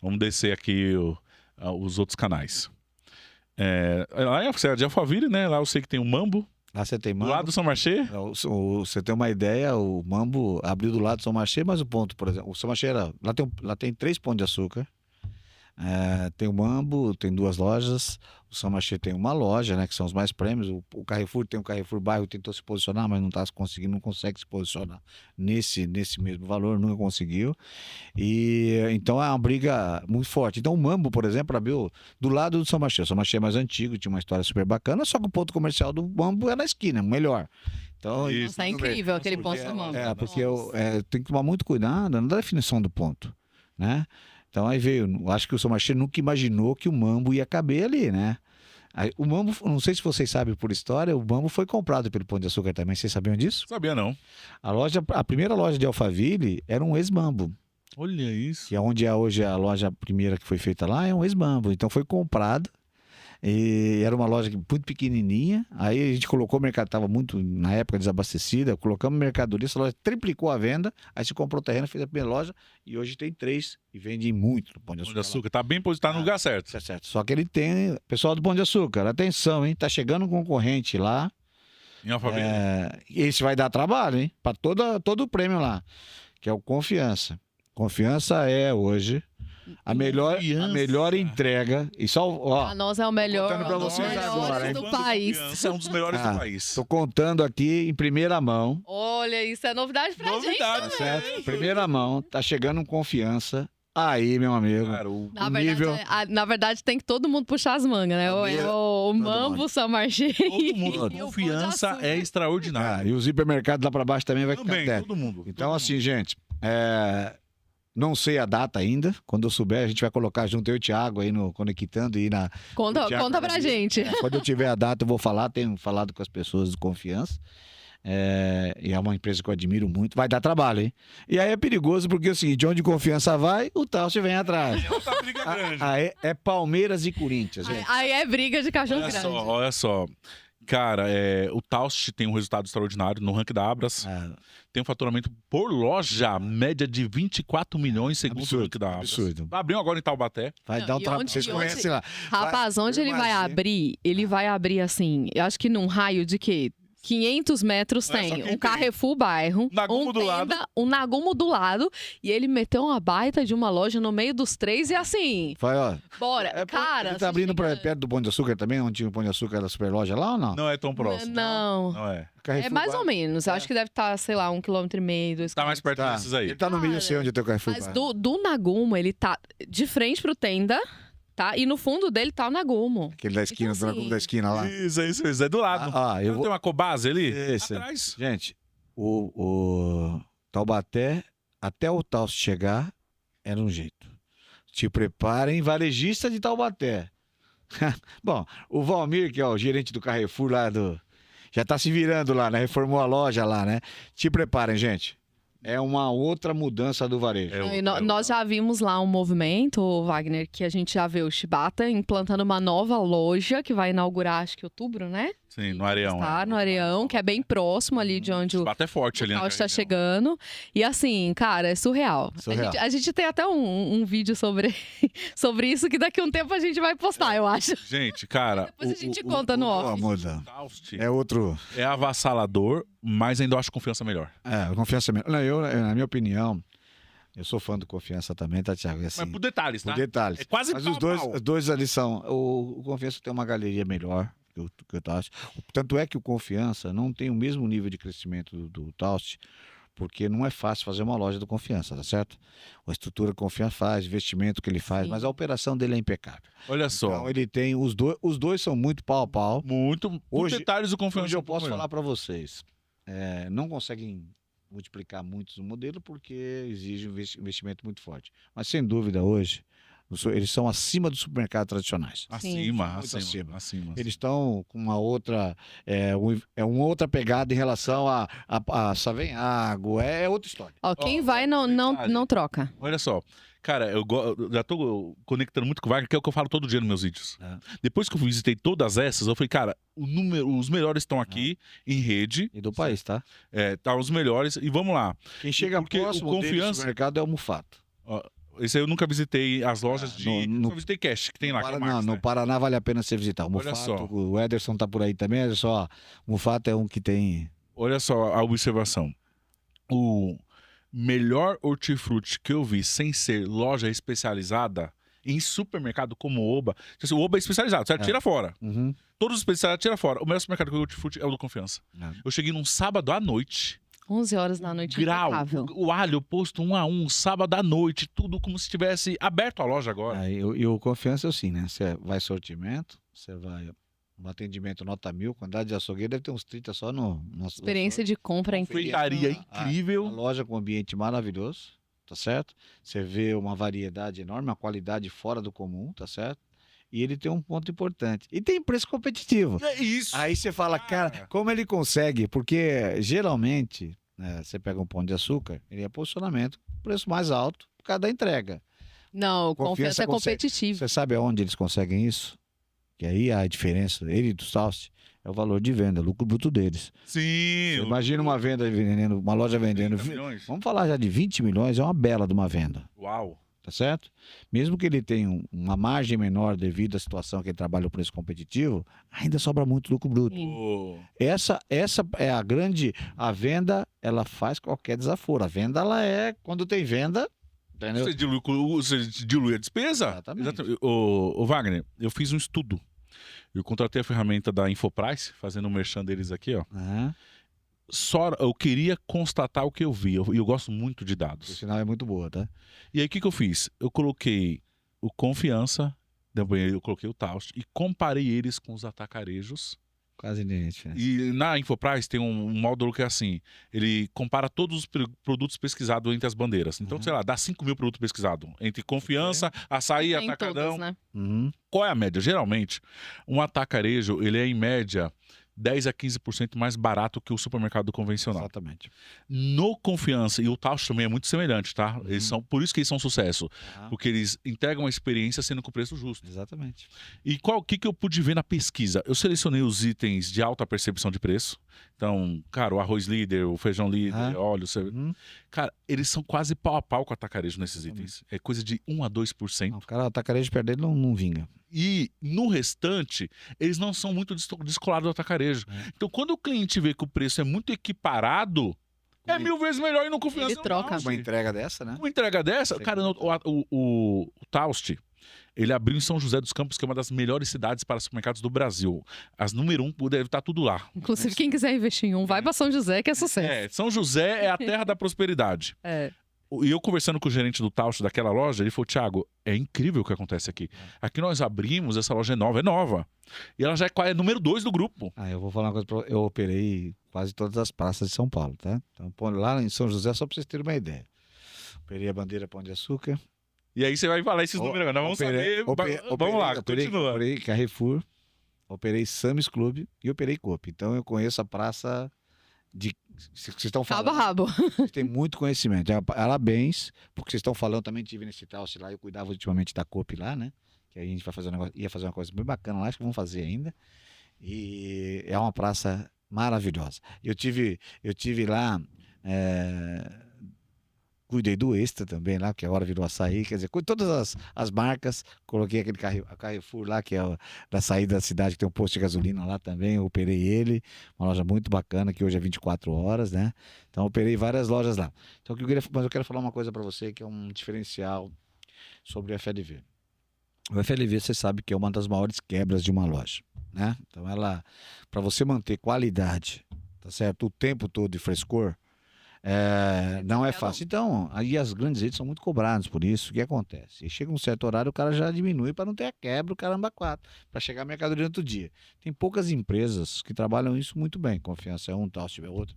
vamos descer aqui os outros canais. Lá é de Alphaville, né? Lá eu sei que tem o Mambo, Lá você tem do Mambo. lado do São Marché. Você tem uma ideia, o Mambo abriu do lado do São Marché, mas o ponto, por exemplo, o São Marché lá tem 3 pão de açúcar. Tem o Mambo, tem 2 lojas. O São Marché tem uma loja, né, que são os mais prêmios. O Carrefour tem o Carrefour Bairro, tentou se posicionar, mas não está conseguindo, não consegue se posicionar nesse mesmo valor, nunca conseguiu. E então é uma briga muito forte. Então o Mambo, por exemplo, abriu do lado do São Marché. O São Marché é mais antigo, tinha uma história super bacana, só que o ponto comercial do Mambo é na esquina, melhor. Então, Isso. Nossa, é incrível aquele ponto do Mambo. porque Nossa. tem que tomar muito cuidado na definição do ponto, né? Então aí veio, acho que o São Marché nunca imaginou que o Mambo ia caber ali, né? Aí, o Mambo, não sei se vocês sabem por história, o Mambo foi comprado pelo Pão de Açúcar também, vocês sabiam disso? Sabia não. A primeira loja de Alphaville era um ex-Mambo, Olha isso. que é onde é hoje a loja primeira que foi feita lá, é um ex-Mambo. Então foi comprada. E era uma loja muito pequenininha. Aí a gente colocou o mercado, estava muito na época desabastecida. Colocamos mercadoria, essa loja triplicou a venda. Aí se comprou o terreno, fez a primeira loja. E hoje tem 3 e vende muito no Pão de Pão Açúcar. de Açúcar tá bem positado no lugar certo. Tá certo. Só que ele tem. Pessoal do Pão de Açúcar, atenção, hein? Tá chegando um concorrente lá. Em Alphaville. E esse vai dar trabalho, hein? Para todo o prêmio lá. Que é o Confiança. Confiança é hoje a melhor entrega. E só, ó. A nós é o melhor, contando pra um dos vocês melhores agora, hein? do país. Esse é um dos melhores do país. Tô contando aqui em primeira mão. Olha, isso é novidade pra gente. Novidade, Tá certo? Primeira mão, tá chegando um Confiança. Aí, meu amigo. Cara, Na verdade, tem que todo mundo puxar as mangas, né? O Mambo, mundo. São Marché. todo mundo. e o Pão de Confiança Açúcar. é extraordinário. E o supermercado lá pra baixo também vai Também, ficar todo mundo. Então, todo assim, gente, não sei a data ainda. Quando eu souber, a gente vai colocar junto eu e o Thiago aí no Conectando e na. Conta pra Brasil. gente. Quando eu tiver a data, eu vou falar. Tenho falado com as pessoas de confiança. E é uma empresa que eu admiro muito. Vai dar trabalho, hein? E aí é perigoso porque é o seguinte: onde confiança vai, o Taust vem atrás. É outra briga grande. Aí é Palmeiras e Corinthians, gente. Aí é briga de cachorro grande. Olha só. Cara, o Taust tem um resultado extraordinário no ranking da Abras. Tem um faturamento por loja, média de 24 milhões segundo o ranking da Abras. Absurdo. Abriu agora em Taubaté. Vai Não, dar um e trabalho. onde- Vocês e conhecem lá. Rapaz, onde ele vai imagino. abrir? Ele vai abrir assim, eu acho que num raio de quê? 500 metros É, só tem quem um tem. Carrefour Bairro, Nagumo um do lado. um Nagumo do lado, e ele meteu uma baita de uma loja no meio dos 3 e assim, Vai, ó. bora, cara. Ele tá você abrindo chega- perto do Pão de Açúcar também, onde tinha o Pão de Açúcar da super loja lá ou não? Não é tão próximo. Não, Não é. é Carrefour mais ou vai- menos, eu acho que deve estar, sei lá, 1,5 km, 2 Tá mais perto Tá. desses aí. Ele tá no meio, eu sei Cara, onde é o teu Carrefour. Mas vai. do Nagumo, ele tá de frente pro Tenda, tá? E no fundo dele tá o Nagumo. Aquele da esquina, Então, do Nagumo da esquina lá. Isso, é do lado. Eu Não vou... tem uma Cobase ali? Esse. Atrás. Gente, o Taubaté, até o Taust chegar, era um jeito. Te preparem, varejista de Taubaté. Bom, o Valmir, que é o gerente do Carrefour lá já tá se virando lá, né? Reformou a loja lá, né? Te preparem, gente. É uma outra mudança do varejo. Nós já vimos lá um movimento, Wagner, que a gente já vê o Shibata implantando uma nova loja que vai inaugurar, acho que outubro, né? Sim, no Areão. Tá, no Areão, que é bem próximo ali de onde o Bate é forte ali, né? Taust tá chegando. E assim, cara, é surreal. Surreal. A gente tem até um vídeo sobre isso que daqui a um tempo a gente vai postar, eu acho. Gente, cara. Depois a gente conta no off. Muda. Taust É outro. é avassalador, mas ainda acho Confiança melhor. Confiança mesmo. Não, na minha opinião, eu sou fã do Confiança também, tá, Thiago? Assim, Mas por detalhes, tá? por detalhes. É quase Mas pau os a dois, pau. os dois ali são. O Confiança tem uma galeria melhor que o Taust. Tanto é que o Confiança não tem o mesmo nível de crescimento do Taust, porque não é fácil fazer uma loja do Confiança, tá certo? A estrutura que o Confiança faz, o investimento que ele faz, Sim. mas a operação dele é impecável. Olha só. Então ele tem os dois são muito pau a pau. Muito. Por Hoje- detalhes do Confiança. Hoje eu posso melhor. falar para vocês, não conseguem multiplicar muitos o modelo porque exige um investimento muito forte. Mas sem dúvida hoje eles são acima dos supermercados tradicionais. Acima, Muito acima. Eles estão com uma outra uma outra pegada em relação a Savenhago, é outra história. Ó, quem Ó, vai detalhe. não troca. Olha só. Cara, eu já tô conectando muito com o Wagner, que é o que eu falo todo dia nos meus vídeos. Depois que eu visitei todas essas, eu falei, cara, os melhores estão aqui em rede. E do país, tá? Tá os melhores. E vamos lá. Quem chega Porque o próximo dele do Confiança- supermercado é o Mufato. Esse aí eu nunca visitei as lojas de. no- Só visitei Cash, que tem lá. que é o Max, No né? Paraná vale a pena você visitar. O Olha Mufato, só. o Ederson tá por aí também, olha só. O Mufato é um que tem... Olha só a observação. O melhor hortifruti que eu vi sem ser loja especializada em supermercado como o Oba. O Oba é especializado, certo? É. Tira fora. Uhum. Todos os especializados tira fora. O melhor supermercado que eu vi hortifruti é o do Confiança. Eu cheguei num sábado à noite. 11 horas da noite, Grau, impecável. o alho posto 1 a 1, sábado à noite, tudo como se tivesse aberto a loja agora. E o Confiança é assim, né? Você vai sortimento, você vai um atendimento nota 1000, quantidade de açougueiro deve ter uns 30 só no Experiência de compra é incrível. Confeitaria A incrível. loja com um ambiente maravilhoso, tá certo? Você vê uma variedade enorme, uma qualidade fora do comum, tá certo? E ele tem um ponto importante. E tem preço competitivo. É isso. Aí você fala, cara, como ele consegue? Porque geralmente, né, você pega um pão de açúcar, ele é posicionamento, preço mais alto por causa da entrega. Não, Confiança Confiança é competitivo. Você sabe aonde eles conseguem isso? Que aí a diferença, ele e do Taust, é o valor de venda, o lucro bruto deles. Sim. Você imagina uma venda vendendo, uma loja vendendo. 30 milhões. Vamos falar já de 20 milhões, é uma bela de uma venda. Uau. Tá certo? Mesmo que ele tenha uma margem menor devido à situação que ele trabalha o preço competitivo, ainda sobra muito lucro bruto. Sim. Ô, Essa é a grande. A venda, ela faz qualquer desaforo. A venda, ela é. Quando tem venda. Entendeu? Você dilui a despesa? Exatamente. Ô, Wagner, eu fiz um estudo. Eu contratei a ferramenta da Infoprice, fazendo um merchan deles aqui, ó. Aham. Só eu queria constatar o que eu vi. E eu gosto muito de O dados. sinal é muito boa, tá? E aí, o que eu fiz? Eu coloquei o Confiança, depois eu coloquei o Taust e comparei eles com os atacarejos. Quase nenhuma diferença. E na Infoprice tem um módulo que é assim: ele compara todos os produtos pesquisados entre as bandeiras. Então, sei lá, dá 5 mil produtos pesquisados. Entre Confiança, Açaí, Tem Atacadão. todas, né? Uhum. Qual é a média? Geralmente, um atacarejo, ele é em média 10 a 15% mais barato que o supermercado convencional. Exatamente. No Confiança, e o Taust também é muito semelhante, tá? Eles são, por isso que eles são um sucesso. Ah, Porque eles entregam a experiência sendo com preço justo. exatamente. E o que eu pude ver na pesquisa? Eu selecionei os itens de alta percepção de preço. Então, cara, o arroz líder, o feijão líder, óleo... Uhum. Cara, eles são quase pau a pau com o atacarejo nesses itens. É coisa de 1 a 2%. Não, o cara atacarejo perto dele não vinga. E no restante, eles não são muito descolados do atacarejo. Então, quando o cliente vê que o preço é muito equiparado, é 1000 vezes melhor ir no Confiança. Ele no troca. Taust. Uma entrega dessa, né? Uma entrega dessa, Sei cara, que o Taust, ele abriu em São José dos Campos, que é uma das melhores cidades para supermercados do Brasil. As número 1 deve estar tudo lá. Inclusive, quem quiser investir em um, vai pra São José, que é sucesso. São José é a terra da prosperidade. É. E eu conversando com o gerente do Tausch daquela loja, ele falou, Thiago, é incrível o que acontece aqui. Aqui nós abrimos, essa loja é nova. E ela já é número 2 do grupo. Eu vou falar uma coisa eu operei quase todas as praças de São Paulo, tá? Então, lá em São José, só para vocês terem uma ideia. Operei a Bandeira Pão de Açúcar. E aí você vai falar esses números agora. Nós vamos saber. Vamos lá, continua. Operei Carrefour, operei Sam's Club e operei Coop. Então eu conheço a praça de... Vocês estão falando... Cabo a rabo. Vocês têm muito conhecimento. Parabéns, porque vocês estão falando, também tive nesse Tausch lá, eu cuidava ultimamente da Coop lá, né? Que aí a gente vai fazer ia fazer uma coisa bem bacana lá, acho que vamos fazer ainda. E é uma praça maravilhosa. Eu tive lá, cuidei do Extra também lá, que agora virou Açaí, quer dizer, todas as marcas, coloquei aquele Carrefour lá, que é da saída da cidade, que tem um posto de gasolina lá também, eu operei ele, uma loja muito bacana, que hoje é 24 horas, né? Então eu operei várias lojas lá. Então, mas eu quero falar uma coisa para você, que é um diferencial sobre o FLV. O FLV, você sabe que é uma das maiores quebras de uma loja, né? Então, para você manter qualidade, tá certo? O tempo todo de frescor, não é fácil. Então, aí as grandes redes são muito cobradas por isso. O que acontece? E chega um certo horário, o cara já diminui para não ter a quebra, o caramba, 4, para chegar a mercadoria no outro dia. Tem poucas empresas que trabalham isso muito bem. Confiança é um, tal, se tiver outro.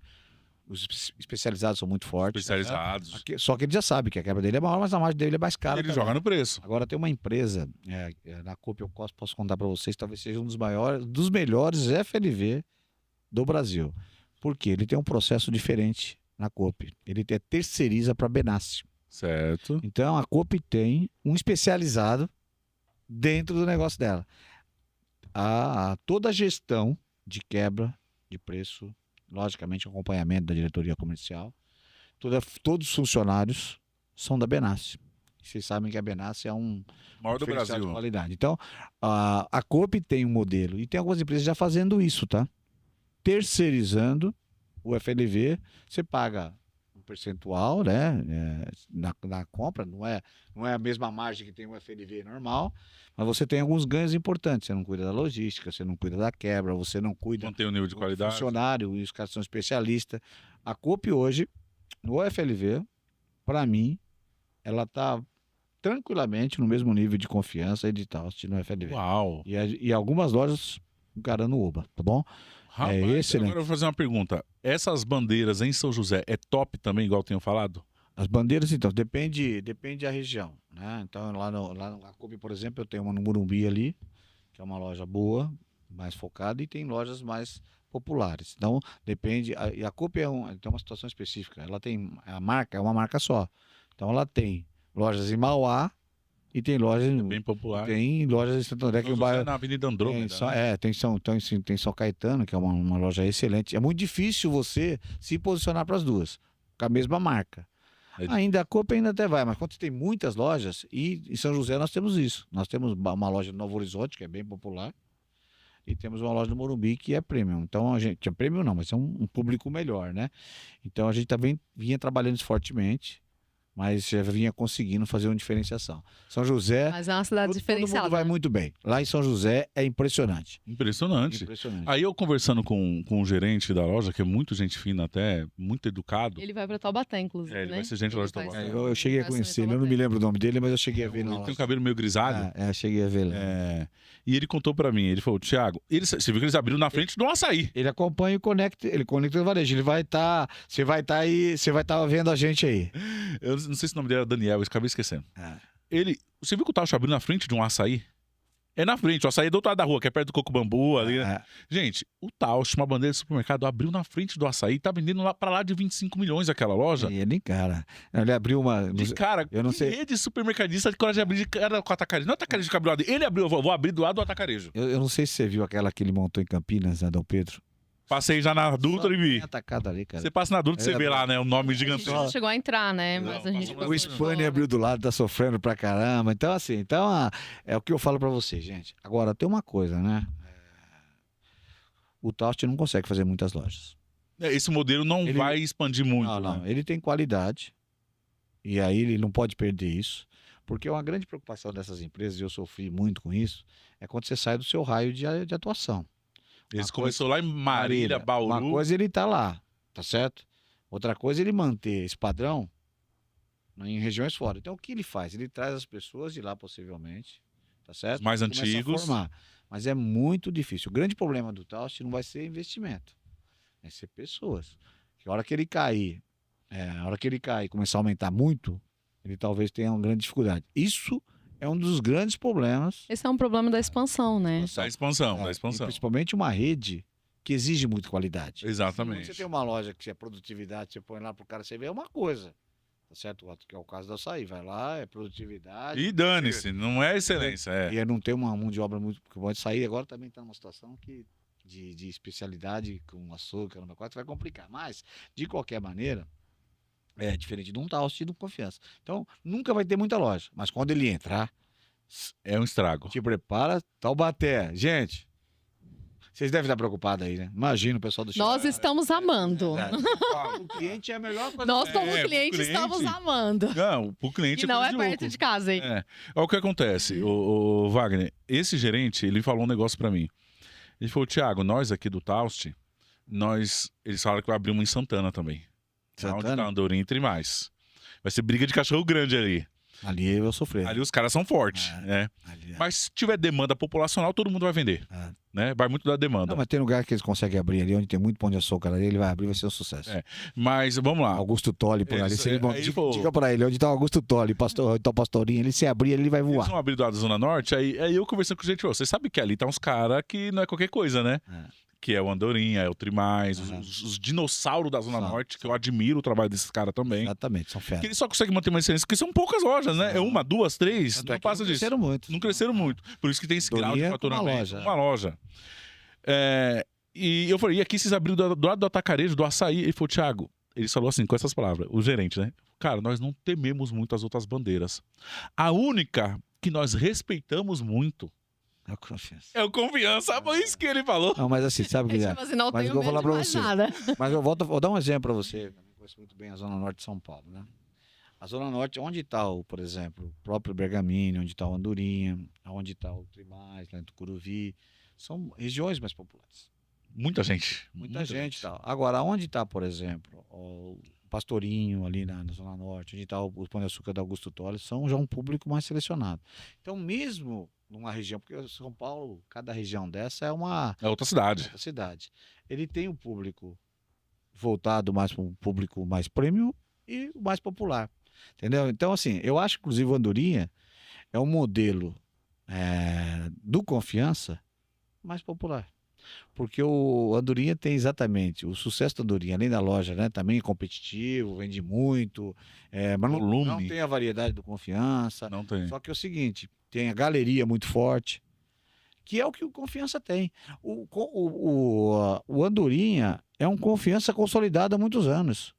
Os especializados são muito fortes. Especializados. Só que ele já sabe que a quebra dele é maior, mas a margem dele é mais cara. Ele joga no preço. Agora tem uma empresa, na Coop eu posso contar para vocês, talvez seja um dos melhores FLV do Brasil. Por quê? Ele tem um processo diferente na Coop. Ele terceiriza para a Benassi. Certo. Então a Coop tem um especializado dentro do negócio dela. Toda a gestão de quebra de preço, logicamente acompanhamento da diretoria comercial, todos os funcionários são da Benassi. Vocês sabem que a Benassi é um maior do diferencial Brasil. de qualidade. Então, a Coop tem um modelo, e tem algumas empresas já fazendo isso, tá? Terceirizando o FLV, você paga um percentual, né, na compra, não é a mesma margem que tem o FLV normal, mas você tem alguns ganhos importantes. Você não cuida da logística, você não cuida da quebra, você não cuida Mantém o nível de do qualidade. funcionário, e os caras são especialistas. A Coop hoje, no FLV, para mim, ela está tranquilamente no mesmo nível de confiança e de tal, no FLV. Uau! E algumas lojas encarando o Oba, tá bom? Rapaz, excelente. agora eu vou fazer uma pergunta. Essas bandeiras em São José é top também, igual eu tenho falado? As bandeiras, então, depende da região, né? Então, lá na Coop, por exemplo, eu tenho uma no Morumbi ali, que é uma loja boa, mais focada, e tem lojas mais populares. Então, depende. E a Coop tem uma situação específica. Ela tem. A marca é uma marca só. Então, ela tem lojas em Mauá e tem lojas. Bem popular. Tem lojas em Santo André, que é um bairro. Na Avenida Andrômeda. Tem São Caetano, que é uma loja excelente. É muito difícil você se posicionar para as duas, com a mesma marca. Ainda a Coop ainda até vai, mas quando tem muitas lojas, e em São José nós temos isso. Nós temos uma loja no Novo Horizonte, que é bem popular, e temos uma loja no Morumbi, que é premium. Então a gente, é premium não, mas é um público melhor, né? Então a gente também vinha trabalhando isso fortemente, mas já vinha conseguindo fazer uma diferenciação. São José... Mas é uma cidade diferenciada. Todo mundo vai muito bem. Lá em São José é impressionante. Impressionante. Aí eu conversando com o gerente da loja, que é muito gente fina até, muito educado. Ele vai para Taubaté, inclusive, ele né? vai ser gente da loja de Taubaté. Eu cheguei a conhecer ele, eu não me lembro o nome dele, mas eu cheguei a ver na loja. Tem um cabelo meio grisalho. Cheguei a ver lá. E ele contou pra mim, ele falou, Thiago, você viu que eles abriram na frente do Açaí. Ele acompanha ele conecta o varejo. Ele vai estar, você vai estar vendo a gente aí. Eu não sei se o nome dele era Daniel, eu acabei esquecendo. Você viu que o Tausch abriu na frente de um Açaí? É na frente, o Açaí é do outro lado da rua, que é perto do Coco Bambu ali, né? Gente, o Tausch, uma bandeira de supermercado, abriu na frente do Açaí, tá vendendo lá pra lá de 25 milhões aquela loja. E ele encara. Ele abriu uma... Cara, eu não sei. Rede supermercadista de coragem de abrir de cara com o atacarejo. Não é o atacarejo que abriu lado. Ele abriu, eu vou abrir do lado do atacarejo. Eu não sei se você viu aquela que ele montou em Campinas, né, Dom Pedro. Passei já na Dutra e vi. Atacado ali, cara. Você passa na Dutra e você vê lá, né? O nome gigantesco. A gente não chegou a entrar, né? Mas a gente o Spani abriu do lado, tá sofrendo pra caramba. Então, assim, é o que eu falo pra vocês, gente. Agora, tem uma coisa, né? O Tausch não consegue fazer muitas lojas. Esse modelo não vai expandir muito. Não. Né? Ele tem qualidade. E aí ele não pode perder isso. Porque uma grande preocupação dessas empresas, e eu sofri muito com isso, é quando você sai do seu raio de atuação. Eles começou lá em Marília, Bauru. Uma coisa ele tá lá, tá certo? Outra coisa ele manter esse padrão em regiões fora. Então, o que ele faz? Ele traz as pessoas de lá, possivelmente, tá certo? Os mais Começa a antigos. formar. Mas é muito difícil. O grande problema do Taust não vai ser investimento, vai ser pessoas. Que a hora que ele cair, e começar a aumentar muito, ele talvez tenha uma grande dificuldade. Isso é um dos grandes problemas Esse é um problema da expansão, né? Da expansão, da e expansão. principalmente uma rede que exige muita qualidade. Quando Exatamente. você tem uma loja que é produtividade, você põe lá pro cara, você vê, é uma coisa. Tá certo? Que é o caso do açaí. Vai lá, é produtividade. E dane-se, não é excelência. E não tem uma mão de obra muito. Porque o açaí agora também está numa situação que de especialidade com açúcar, no vai complicar. Mas, de qualquer maneira, é diferente de um Taust e de um Confiança. Então, nunca vai ter muita loja. Mas quando ele entrar, É um estrago. te prepara, Taubaté. Gente, vocês devem estar preocupados aí, né? Imagina o pessoal do Nós estamos amando. O cliente é a melhor coisa. Nós, como pro clientes, cliente. estamos amando. Não, pro cliente E não coisa é de perto louco. de casa, hein? É. Olha o que acontece, o Wagner. Esse gerente, ele falou um negócio pra mim. Ele falou, Thiago, nós aqui do Taust, eles falaram que vai abrir uma em Santana também. Onde tá Santana? Andorinha e Trimais. Vai ser briga de cachorro grande ali. Ali eu vou sofrer. Ali os caras são fortes, né? Ali, Mas se tiver demanda populacional, todo mundo vai vender, É. né? Vai muito da demanda. Não, mas tem lugar que eles conseguem abrir ali, onde tem muito pão de açúcar ali, ele vai abrir, vai ser um sucesso. É. Mas vamos lá. Augusto Tolli por ali. Isso, Se ele, aí ele falou- diga pra ele, onde tá o Augusto Tolli, onde tá o Pastorinho, ele se abrir, ele vai Eles voar. vão abrir do lado da Zona Norte, aí eu conversando com o gente, você sabe que ali tá uns caras que não é qualquer coisa, né? É. Que é o Andorinha, é o Trimais, Aham. os dinossauros da Zona São, Norte, que eu admiro o trabalho desses caras também. Exatamente, são Que feras. eles só conseguem manter uma excelência, porque são poucas lojas, né? É uma, duas, três, Tanto não é que passa não disso. cresceram muito. Não cresceram muito. Por isso que tem esse grau de Andorinha com uma faturamento. loja. Uma loja. É, e eu falei, e aqui vocês abriram do lado do atacarejo, do açaí. Ele falou, Thiago, ele falou assim, com essas palavras, o gerente, né? Cara, nós não tememos muito as outras bandeiras. A única que nós respeitamos muito É o Confiança. é o Confiança. Foi isso que ele falou. Não, mas assim, sabe o É que é? tipo assim, não Mas tenho eu vou medo falar de pra mais você. nada. Mas eu vou dar um exemplo pra você. Eu conheço muito bem a Zona Norte de São Paulo, né? A Zona Norte, onde está, por exemplo, o próprio Bergamini, onde está o Andorinha, onde está o Trimais, lá em Tucuruvi, são regiões mais populares. Muita gente. Muita gente e tal. Agora, onde está, por exemplo, o Pastorinho, ali na Zona Norte, onde está o Pão de Açúcar da Augusto Tolli, são já um público mais selecionado. Então, mesmo numa região, porque São Paulo, cada região dessa é uma É outra cidade. outra cidade. Ele tem um público voltado mais para um público mais premium e o mais popular. Entendeu? Então, assim, eu acho que, inclusive, o Andorinha é um modelo do Confiança mais popular. Porque o Andorinha tem exatamente o sucesso do Andorinha, além da loja, né? Também é competitivo, vende muito, mas Volume. não tem a variedade do Confiança. Não tem. Só que é o seguinte, tem a galeria muito forte, que é o que o Confiança tem. O Andorinha é um Confiança consolidado há muitos anos.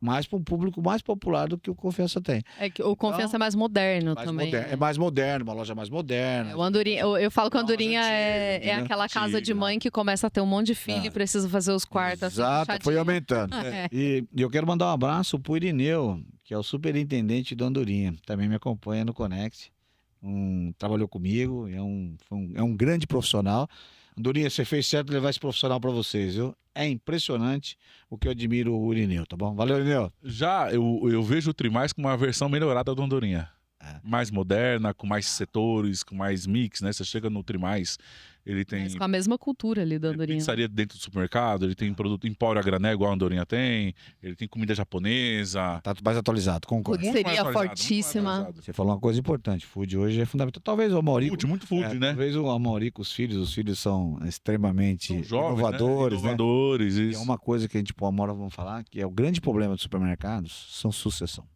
Mais para um público mais popular do que o Confiança tem. É que o Confiança é mais moderno Mais também. moderno, é mais moderno, uma loja mais moderna. O Andorinha, eu falo que o Não, mas Andorinha antigo, é entendeu? aquela casa de Antigo. mãe que começa a ter um monte de filho e precisa fazer os quartos assim. Exato, foi fechadinho. aumentando. É. E eu quero mandar um abraço pro Irineu, que é o superintendente do Andorinha. Também me acompanha no Conect. Trabalhou comigo, é um grande profissional. Andorinha, você fez certo levar esse profissional para vocês, viu? É impressionante o que eu admiro o Irineu, tá bom? Valeu, Irineu. Já eu vejo o Trimais com uma versão melhorada do Andorinha. Mais moderna, com mais setores, com mais mix, né? Você chega no Trimais, ele tem Mas com a mesma cultura ali do Andorinha. pizzaria dentro do supermercado, ele tem produto empório a granel igual a Andorinha tem, ele tem comida japonesa. Tá mais atualizado, concordo. Putz, Muito mais seria atualizado, muito mais fortíssima. atualizado. Você falou uma coisa importante, food hoje é fundamental. Talvez o Amaury... Muito food, né? Talvez o Amaury com os filhos são extremamente São jovens, inovadores, né? né? Inovadores, E é isso. uma coisa que a gente, Amora, vamos falar, que é o grande problema dos supermercados, são sucessão.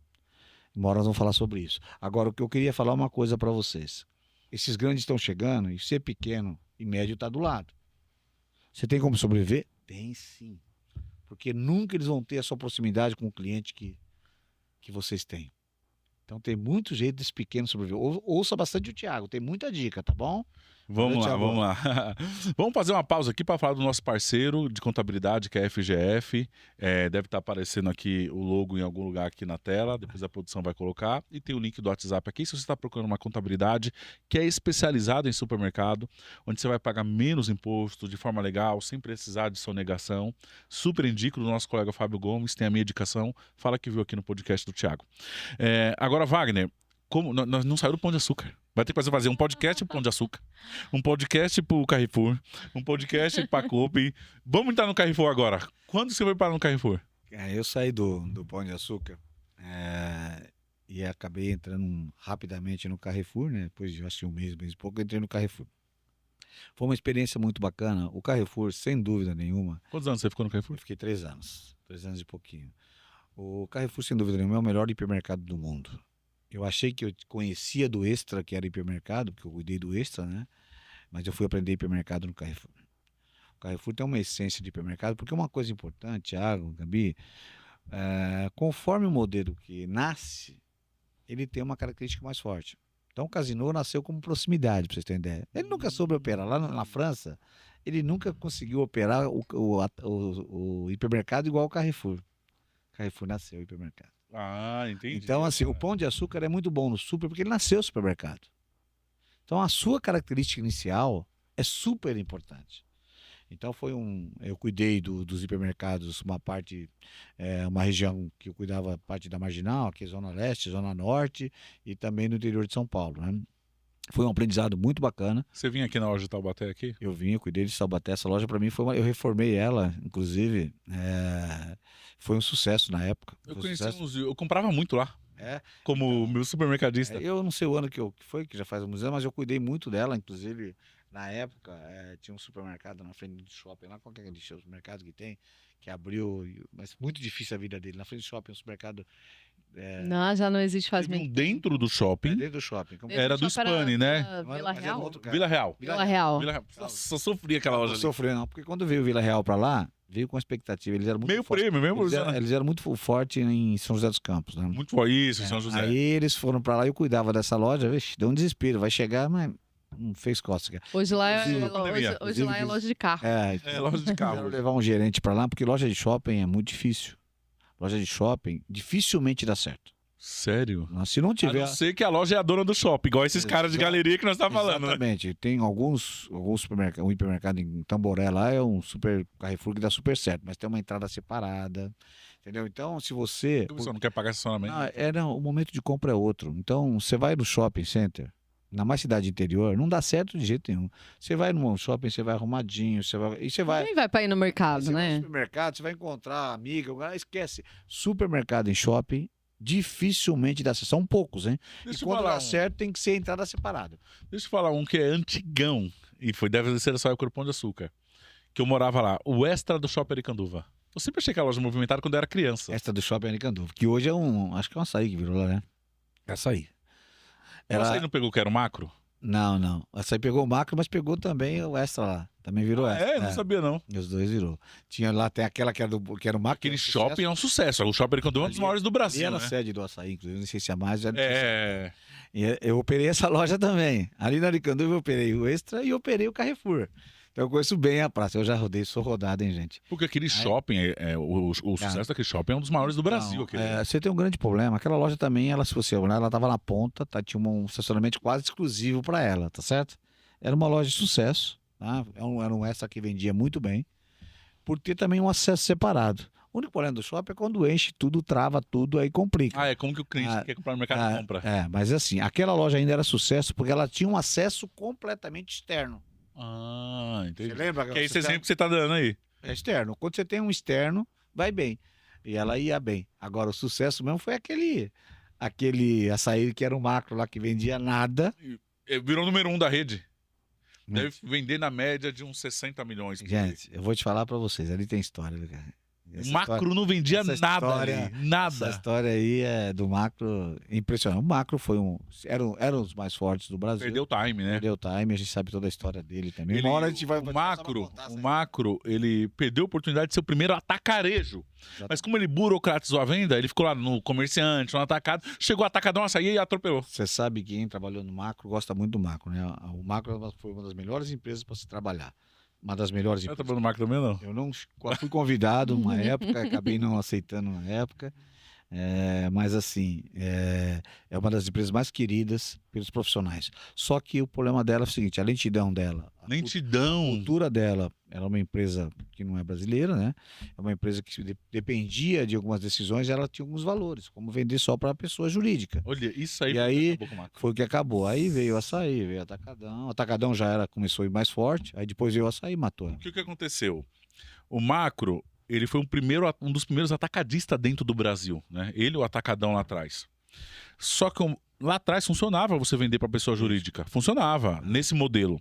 Amora, nós vamos falar sobre isso. Agora, o que eu queria falar é uma coisa para vocês. Esses grandes estão chegando e ser pequeno e médio está do lado. Você tem como sobreviver? Tem sim. Porque nunca eles vão ter a sua proximidade com o cliente que vocês têm. Então tem muito jeito desse pequeno sobreviver. Ouça bastante o Thiago, tem muita dica, tá bom? Vamos lá, Thiago. vamos lá. Vamos fazer uma pausa aqui para falar do nosso parceiro de contabilidade, que é a FGF. Deve estar aparecendo aqui o logo em algum lugar aqui na tela, depois a produção vai colocar. E tem o link do WhatsApp aqui. Se você está procurando uma contabilidade que é especializada em supermercado, onde você vai pagar menos imposto, de forma legal, sem precisar de sonegação, super indico do nosso colega Fábio Gomes, tem a minha indicação, fala que viu aqui no podcast do Thiago. Agora, Wagner, como nós não saímos do Pão de Açúcar. Vai ter que fazer um podcast pro Pão de Açúcar, um podcast pro Carrefour, um podcast pra Coop. Vamos entrar no Carrefour agora. Quando você foi parar no Carrefour? Eu saí do Pão de Açúcar e acabei entrando rapidamente no Carrefour, né? Depois de acho que um mês e pouco, eu entrei no Carrefour. Foi uma experiência muito bacana. O Carrefour, sem dúvida nenhuma. Quantos anos você ficou no Eu Carrefour? fiquei 3 anos. 3 anos e pouquinho. O Carrefour, sem dúvida nenhuma, é o melhor hipermercado do mundo. Eu achei que eu conhecia do Extra, que era hipermercado, porque eu cuidei do Extra, né? Mas eu fui aprender hipermercado no Carrefour. O Carrefour tem uma essência de hipermercado, porque uma coisa importante, Thiago, Gabi, conforme o modelo que nasce, ele tem uma característica mais forte. Então o Casino nasceu como proximidade, para vocês terem ideia. Ele nunca soube operar. Lá na França, ele nunca conseguiu operar o hipermercado igual o Carrefour. O Carrefour nasceu o hipermercado. Ah, entendi. Então, assim, o Pão de Açúcar é muito bom no super porque ele nasceu supermercado. Então, a sua característica inicial é super importante. Então, eu cuidei dos hipermercados, uma região que eu cuidava parte da Marginal, aqui Zona Leste, Zona Norte e também no interior de São Paulo, né? Foi um aprendizado muito bacana. Você vinha aqui na loja de Taubaté aqui? Eu cuidei de Taubaté. Essa loja para mim eu reformei ela, inclusive, foi um sucesso na época. Eu comprava muito lá. Como meu supermercadista. Eu não sei o ano que foi, que já faz alguns anos, mas eu cuidei muito dela, inclusive, na época, tinha um supermercado na frente do shopping, lá qualquer supermercado que tem, que abriu, mas muito difícil a vida dele. Na frente do shopping, um supermercado. Não, já não existe faz Teve muito dentro do shopping. Dentro do shopping. Era do Spani, né? Vila Real. Vila Real. Vila Real. Nossa, sofria aquela loja Não ali. sofreu, não, porque quando veio o Vila Real pra lá, veio com expectativa. Eles eram muito Meio fortes. prêmio, mesmo. Eles eram muito fortes em São José dos Campos, né? Muito foi isso, São José. Aí eles foram pra lá e eu cuidava dessa loja, vixe, deu um desespero. Vai chegar, mas não fez cócega. Hoje lá é Inclusive, hoje lá é loja de carro. Loja de carro. Quero levar um gerente pra lá, porque loja de shopping é muito difícil. Loja de shopping dificilmente dá certo. Sério? Se não A tiver. não ser que a loja é a dona do shopping, igual esses caras de galeria que nós estamos falando, né? Exatamente. Tem alguns supermercados, um hipermercado em Tamboré lá é um super Carrefour que dá super certo, mas tem uma entrada separada, entendeu? Então, se você... Por que você não quer pagar estacionamento? Não, o momento de compra é outro. Então, você vai no shopping center, na mais cidade interior, não dá certo de jeito nenhum. Você vai num shopping, você vai arrumadinho, e você vai... Quem vai pra ir no mercado, Você vai no né? supermercado, você vai encontrar amiga, esquece. Supermercado em shopping, dificilmente dá certo. São poucos, hein? Deixa E eu quando falar dá certo, tem que ser entrada separada. Deixa eu falar um que é antigão, e deve ser só o Pão de Açúcar, que eu morava lá, o Extra do Shopping Aricanduva. Eu sempre achei que a loja movimentada quando eu era criança. Esta do Shopping Aricanduva, que hoje acho que é um açaí que virou lá, né? É açaí. Ela aí não pegou que era o macro? Não. Açaí pegou o macro, mas pegou também o Extra lá. Também virou Extra. Não sabia não. E os dois virou. Tinha lá, tem aquela que era o macro. Aquele shopping é um sucesso. O Shopping Aricanduva é um dos maiores do E Brasil, era né? a sede do açaí, inclusive. Não sei se é mais. E eu operei essa loja também. Ali na Aricanduva eu operei o Extra e operei o Carrefour. Então eu conheço bem a praça. Eu já sou rodado, hein, gente? Porque aquele shopping, o sucesso daquele shopping é um dos maiores do Brasil. Você tem um grande problema. Aquela loja também, se você olhar, ela estava na ponta, tinha um estacionamento quase exclusivo para ela, tá certo? Era uma loja de sucesso, tá? Era um Extra que vendia muito bem, por ter também um acesso separado. O único problema do shopping é quando enche tudo, trava tudo, aí complica. É como que o cliente que quer comprar no mercado compra. Mas assim, aquela loja ainda era sucesso porque ela tinha um acesso completamente externo. Entendi. Você lembra? Que é esse exemplo que você tá dando aí. É externo. Quando você tem um externo, vai bem. E ela ia bem. Agora, o sucesso mesmo foi aquele açaí que era um macro lá, que vendia nada. Virou número 1 da rede. Deve vender na média de uns 60 milhões. Gente, eu vou te falar pra vocês, ali tem história, cara. Essa O Macro não vendia essa nada história- ali, nada. Essa história aí é do Macro impressionante. O Macro foi era um dos mais fortes do Brasil. Perdeu o time, né? Perdeu o time, a gente sabe toda a história dele também. Ele- Uma hora a gente vai o Macro, ele perdeu a oportunidade de ser o primeiro atacarejo. Mas como ele burocratizou a venda, ele ficou lá no comerciante, no atacado, chegou o atacadão a sair e atropelou. Você sabe que quem trabalhou no Macro gosta muito do Macro, né? O Macro foi uma das melhores empresas para se trabalhar. Uma das melhores Você tá empresas. trabalhando no Macro também, não? Eu não fui convidado uma época, acabei não aceitando na época. Mas assim, é uma das empresas mais queridas pelos profissionais. Só que o problema dela é o seguinte, a lentidão dela, a Lentidão. cultura dela, ela é uma empresa que não é brasileira, né? É uma empresa que dependia de algumas decisões, ela tinha alguns valores, como vender só para a pessoa jurídica. Olha, isso aí E foi o que aí- acabou com o Macro. Foi o que acabou. Aí veio o Açaí, veio o Atacadão. O Atacadão começou a ir mais forte, aí depois veio o Açaí e matou. O que aconteceu? O Macro, ele foi um dos primeiros atacadistas dentro do Brasil, né? Ele, o atacadão lá atrás. Só que lá atrás funcionava você vender para pessoa jurídica. Funcionava nesse modelo.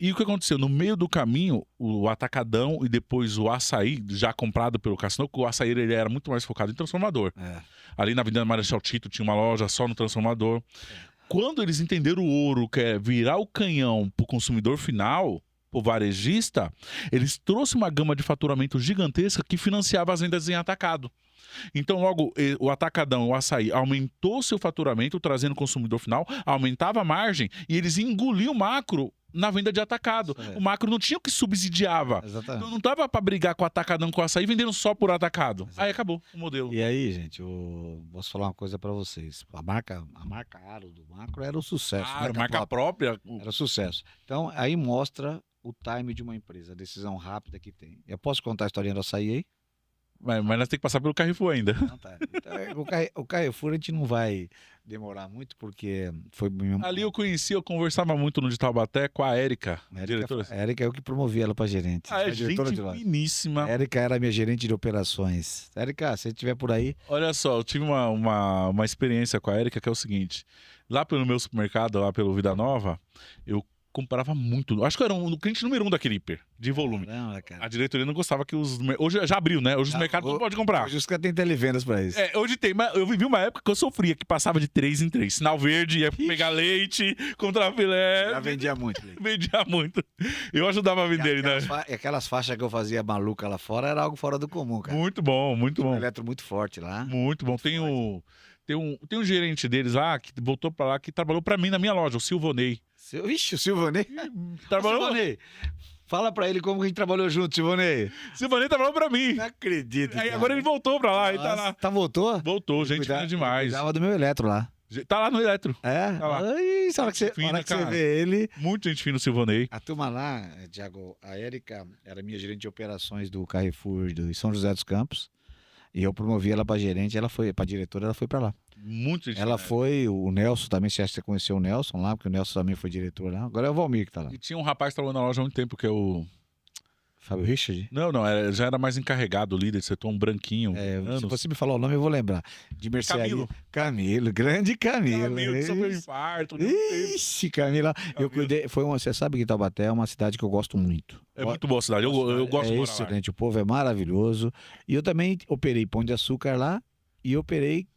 E o que aconteceu? No meio do caminho, o atacadão e depois o Açaí, já comprado pelo Cassino, porque o Açaí ele era muito mais focado em transformador. É. Ali na Avenida Marechal Tito tinha uma loja só no transformador. Quando eles entenderam o ouro, que é virar o canhão para o consumidor final, o varejista, eles trouxeram uma gama de faturamento gigantesca que financiava as vendas em atacado. Então, logo, o atacadão, o Açaí, aumentou seu faturamento, trazendo o consumidor final, aumentava a margem e eles engoliam o Macro na venda de atacado. Isso é. O Macro não tinha o que subsidiava. Exatamente. Então não dava para brigar com o atacadão, com o Açaí, vendendo só por atacado. Aí acabou o modelo. E aí, gente, posso falar uma coisa pra vocês. A marca Aro do Macro era um sucesso. Ah, marca própria. Era um sucesso. Então, aí mostra o time de uma empresa, a decisão rápida que tem. Eu posso contar a historinha do Açaí aí? Mas nós temos que passar pelo Carrefour ainda. Não, tá. Então, o Carrefour a gente não vai demorar muito, porque foi... Ali eu conheci, eu conversava muito no de Taubaté com a Érica, diretora. A Érica é eu que promovi ela pra gerente. Ah, é A diretora gente de loja. finíssima. A Érica era minha gerente de operações. Érica, se você estiver por aí, Olha só, eu tive uma experiência com a Érica que é o seguinte. Lá pelo meu supermercado, lá pelo Vida Nova, eu comprava muito. Acho que eu era o cliente número 1 daquele hiper, de volume. Caramba, cara. A diretoria não gostava que os... Hoje já abriu, né? Hoje os Já, mercados não podem comprar. Hoje os caras têm televendas pra isso. Hoje tem, mas eu vivi uma época que eu sofria, que passava de 3 em 3. Sinal verde, ia pegar leite, comprar filé. Já vendia muito. Leite. Vendia muito. Eu ajudava a vender, né? E aquelas faixas que eu fazia maluca lá fora era algo fora do comum, cara. Muito bom, muito Tinha um bom. eletro muito forte lá. Muito bom. Tem um gerente deles lá, que voltou pra lá, que trabalhou pra mim na minha loja, o Silvonei. Ixi, o Silvonei. Trabalhou... Silvonei, fala pra ele como que a gente trabalhou junto, Silvonei. Silvonei trabalhou pra mim. Não acredito. Aí cara. agora ele voltou pra lá, e tá lá. Tá, voltou? Voltou, gente fina demais. Cuidava do meu eletro lá. Tá lá no Eletro. É? Tá lá. Ai, a hora que, Fina, a hora que você cara. vê ele... Muita gente fina o Silvonei. A turma lá, Thiago, a Érica era minha gerente de operações do Carrefour de São José dos Campos. E eu promovi ela pra gerente, ela foi pra diretora, ela foi pra lá. Muita gente Ela fina. foi, o Nelson também, você acha que você conheceu o Nelson lá, porque o Nelson também foi diretor lá. Agora é o Valmir que tá lá. E tinha um rapaz que trabalhou na loja há muito tempo, que é o... Fábio Richard? Não, já era mais encarregado, líder de setor, um branquinho. Se anos. você me falar o nome, eu vou lembrar. De mercearia. Camilo. Camilo, grande Camilo. Camilo, sofreu infarto. deu tempo. Ixi, Camila. Eu cuidei. Você sabe que Taubaté é uma cidade que eu gosto muito. É muito boa a cidade, eu gosto de É morar lá. excelente, o povo é maravilhoso. E eu também operei Pão de Açúcar lá e operei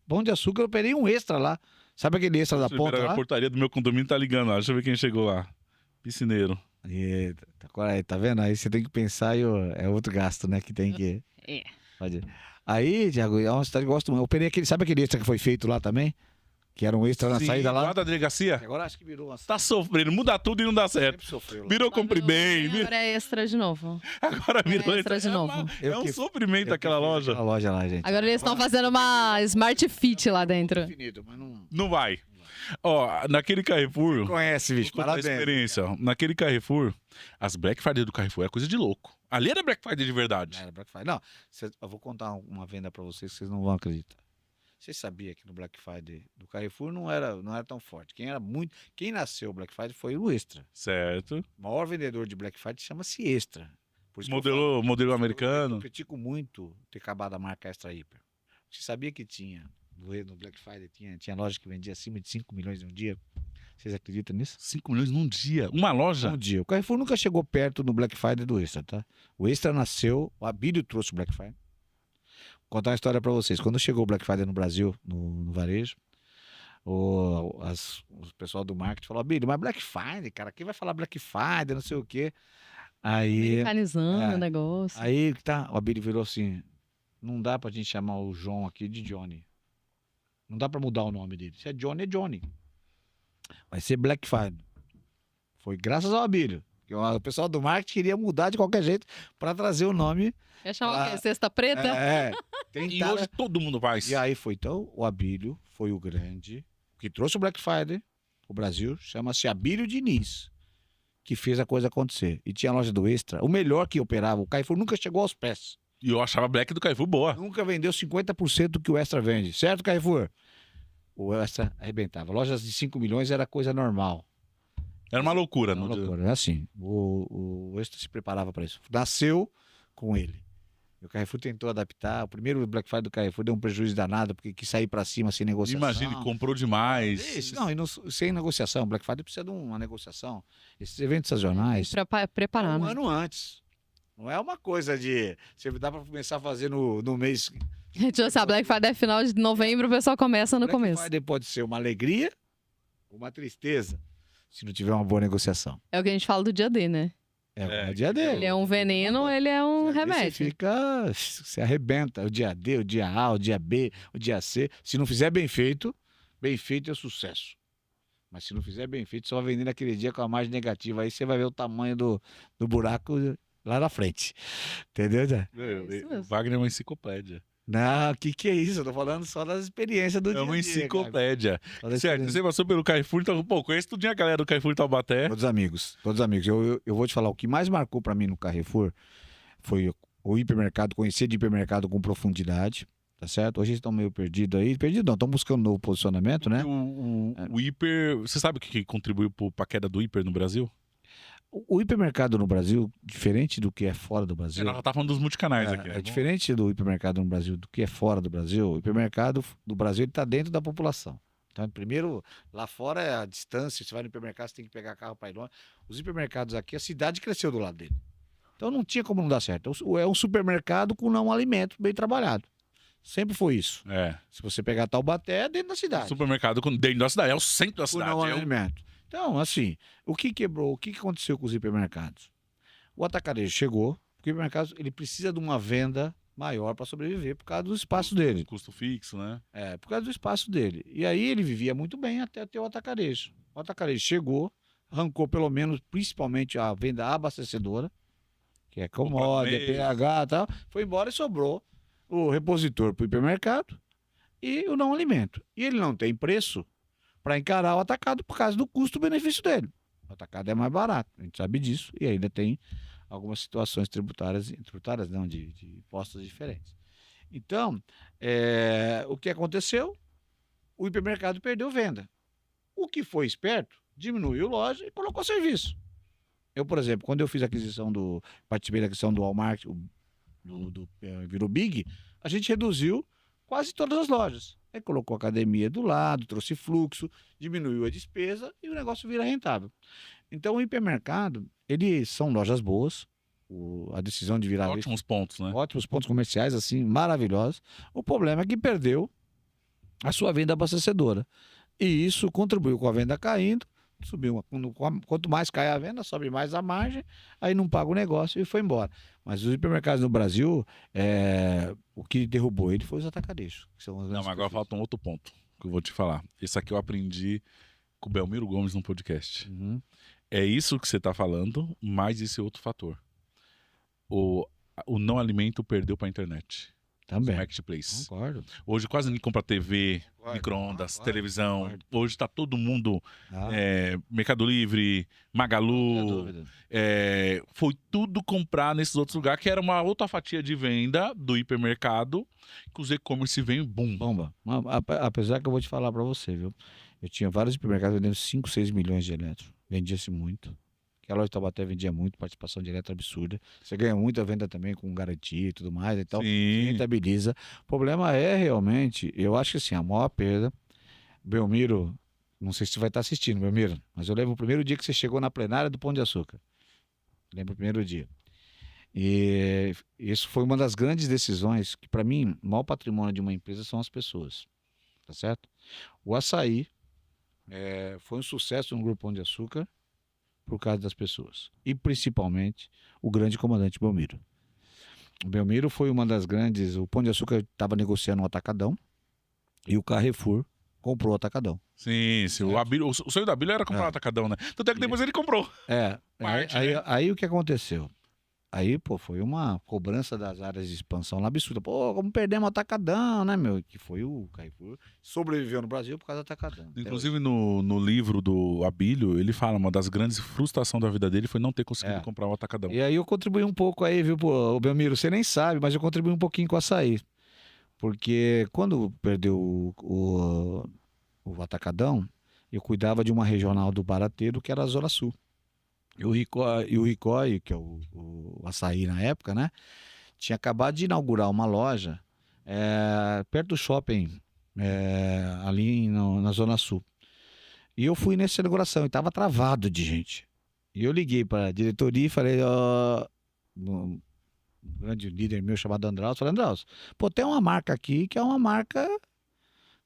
Pão de Açúcar, eu operei um extra lá. Sabe aquele extra da ponta A lá? portaria do meu condomínio tá ligando lá. Deixa eu ver quem chegou lá. Piscineiro. Agora, tá vendo? Aí você tem que pensar e é outro gasto, né? Que tem que. É. Pode. Aí, Thiago, é uma cidade que eu gosto muito. Eu operei sabe aquele extra que foi feito lá também? Que era um extra na Sim, saída lá? da delegacia. Agora acho que virou uma. Tá sofrendo, muda tudo e não dá certo. Sempre sofreu lá. Virou compre bem. Agora é extra de novo. Agora virou extra de novo. Eu É um que- sofrimento Eu aquela que fiz loja. Aquela loja lá, gente. Agora eles estão fazendo uma Smart Fit lá dentro. Infinito, mas não. Não vai. Ó, naquele Carrefour. Conhece, bicho. Vou contar a Parabéns. experiência. Ó. Naquele Carrefour, as Black Friday do Carrefour é coisa de louco. Ali era Black Friday de verdade. Não era Black Friday. Não, eu vou contar uma venda pra vocês que vocês não vão acreditar. Você sabia que no Black Friday do Carrefour não era tão forte. Quem nasceu Black Friday foi o Extra. Certo. O maior vendedor de Black Friday chama-se Extra. Por isso que eu falo, Modelo eu americano. critico muito ter acabado a marca Extra Hiper. Você sabia que tinha no Black Friday tinha loja que vendia acima de 5 milhões em um dia? Vocês acreditam nisso? 5 milhões num dia. Uma loja? Um dia. O Carrefour nunca chegou perto do Black Friday do Extra, tá? O Extra nasceu, o Abílio trouxe o Black Friday. Vou contar uma história pra vocês. Quando chegou o Black Friday no Brasil, no varejo, o pessoal do marketing falou: Abílio, mas Black Friday, cara, quem vai falar Black Friday, não sei o quê. Aí, Americanizando o negócio. aí tá, o Abílio virou assim: não dá pra gente chamar o João aqui de Johnny. Não dá pra mudar o nome dele. Se é Johnny, é Johnny. Vai ser Black Friday. Foi graças ao Abílio. Porque o pessoal do marketing queria mudar de qualquer jeito pra trazer o nome. Quer chamar o quê? Cesta preta? Tem E hoje todo mundo faz. E aí foi, então, o Abílio foi o grande, que trouxe o Black Friday, o Brasil, chama-se Abílio Diniz, que fez a coisa acontecer. E tinha a loja do Extra, o melhor que operava, o Carrefour nunca chegou aos pés. E eu achava Black do Carrefour boa. Nunca vendeu 50% do que o Extra vende, certo, Carrefour? O Extra arrebentava. Lojas de 5 milhões era coisa normal. Era uma loucura. Era uma não- loucura, é assim. O Extra se preparava para isso. Nasceu com ele. O Carrefour tentou adaptar. O primeiro Black Friday do Carrefour deu um prejuízo danado, porque quis sair para cima sem negociação. Imagina, comprou demais. Isso, não, sem negociação. O Black Friday precisa de uma negociação. Esses eventos sazonais, Pra preparar, um né? ano antes. Não é uma coisa de... Você dá para começar a fazer no mês... Tipo assim, a Black Friday é final de novembro, o pessoal começa no Black começo. Friday pode ser uma alegria ou uma tristeza, se não tiver uma boa negociação. É o que a gente fala do dia D, né? É o dia dele. Ele é um veneno, ele é um remédio. Você arrebenta. O dia D, o dia A, o dia B, o dia C. Se não fizer bem feito é sucesso. Mas se não fizer bem feito, só vai vender naquele dia com a margem negativa. Aí você vai ver o tamanho do buraco lá na frente. Entendeu, Zé? isso mesmo. Wagner é uma enciclopédia. Não, o que é isso? Eu tô falando só das experiências do É dia a uma dia, enciclopédia. cara. Só da Certo, experiência. você passou pelo Carrefour, então, pô, conhece tudinho a galera do Carrefour Taubaté. Todos amigos, todos amigos. Eu vou te falar, o que mais marcou pra mim no Carrefour foi o hipermercado, conhecer de hipermercado com profundidade, tá certo? Hoje eles estão meio perdidos aí. Perdidos não, estão buscando um novo posicionamento, né? O hiper, você sabe o que contribuiu para a queda do hiper no Brasil? O hipermercado no Brasil, diferente do que é fora do É, Brasil, nós já tá falando dos multicanais aqui. é diferente do hipermercado no Brasil do que é fora do Brasil. O hipermercado do Brasil está dentro da população. Então, primeiro, lá fora é a distância. Você vai no hipermercado, você tem que pegar carro para ir longe. Os hipermercados aqui, a cidade cresceu do lado dele. Então, não tinha como não dar certo. É um supermercado com não alimento bem trabalhado. Sempre foi isso. É. Se você pegar Taubaté, é dentro da cidade. Supermercado dentro da cidade, é o centro da Com cidade. não É alimento. Então, assim, o que quebrou? O que aconteceu com os hipermercados? O atacarejo chegou, porque o hipermercado ele precisa de uma venda maior para sobreviver por causa do espaço dele. custo fixo, né? Por causa do espaço dele. E aí ele vivia muito bem até ter o atacarejo. O atacarejo chegou, arrancou pelo menos, principalmente a venda abastecedora, que é commodity, é PH e tal, foi embora e sobrou o repositor para o hipermercado e o não alimento. E ele não tem preço para encarar o atacado por causa do custo-benefício dele. O atacado é mais barato, a gente sabe disso, e ainda tem algumas situações tributárias não, de impostos diferentes. Então, o que aconteceu? O hipermercado perdeu venda. O que foi esperto, diminuiu loja e colocou serviço. Eu, por exemplo, quando eu fiz a aquisição participei da aquisição do Walmart, virou Big, a gente reduziu quase todas as lojas. Aí colocou academia do lado, trouxe fluxo, diminuiu a despesa e o negócio vira rentável. Então, o hipermercado, eles são lojas boas, a decisão de virar... Ótimos pontos, né? Ótimos pontos comerciais, assim, maravilhosos. O problema é que perdeu a sua venda abastecedora. E isso contribuiu com a venda caindo, subiu. Quanto mais cai a venda, sobe mais a margem, aí não paga o negócio e foi embora. Mas os hipermercados no Brasil, o que derrubou ele foi os atacadejos. Não, mas agora falta um outro ponto que eu vou te falar. Esse aqui eu aprendi com o Belmiro Gomes no podcast. Uhum. É isso que você está falando, mais esse outro fator. O não alimento perdeu para a internet. Também. Marketplace. Concordo. Hoje quase ninguém compra TV, Concordo. micro-ondas, Concordo. televisão. Concordo. Hoje está todo mundo Ah, Mercado Livre, não tenho Magalu. dúvida. Foi tudo comprar nesses outros lugares, que era uma outra fatia de venda do hipermercado, que os e-commerce vem boom. Bomba. Apesar que eu vou te falar para você, viu? Eu tinha vários hipermercados vendendo 5, 6 milhões de eletro. Vendia-se muito. Que a loja de Taubaté vendia muito, participação direta absurda. Você ganha muita venda também com garantia e tudo mais. Então, Sim. rentabiliza. O problema é realmente, eu acho que assim, a maior perda, Belmiro Não sei se você vai estar assistindo, Belmiro, mas eu lembro o primeiro dia que você chegou na plenária do Pão de Açúcar. Lembro o primeiro dia. E isso foi uma das grandes decisões que, para mim, o maior patrimônio de uma empresa são as pessoas. Tá certo? O açaí foi um sucesso no Grupo Pão de Açúcar por causa das pessoas. E, principalmente, o grande comandante Belmiro. O Belmiro foi uma das grandes... O Pão de Açúcar estava negociando um atacadão e o Carrefour comprou o atacadão. Sim, sim. O sonho da Abílio era comprar um atacadão, né? Tanto é que depois ele comprou. Parte, né? Aí o que aconteceu? Aí, pô, foi uma cobrança das áreas de expansão lá absurda. Pô, como perdemos o atacadão, né, meu? Que foi o Carrefour. Sobreviveu no Brasil por causa do atacadão. Inclusive, no livro do Abílio, ele fala uma das grandes frustrações da vida dele foi não ter conseguido comprar um atacadão. E aí eu contribuí um pouco aí, viu, pô, Belmiro? Você nem sabe, mas eu contribuí um pouquinho com o açaí. Porque quando perdeu o atacadão, eu cuidava de uma regional do Barateiro, que era a Zona Sul. E o Ricói, que é o açaí na época, né? Tinha acabado de inaugurar uma loja perto do shopping, ali na Zona Sul. E eu fui nessa inauguração e estava travado de gente. E eu liguei para a diretoria e falei, um grande líder meu chamado Andraus, falei, Andraus, pô, tem uma marca aqui que é uma marca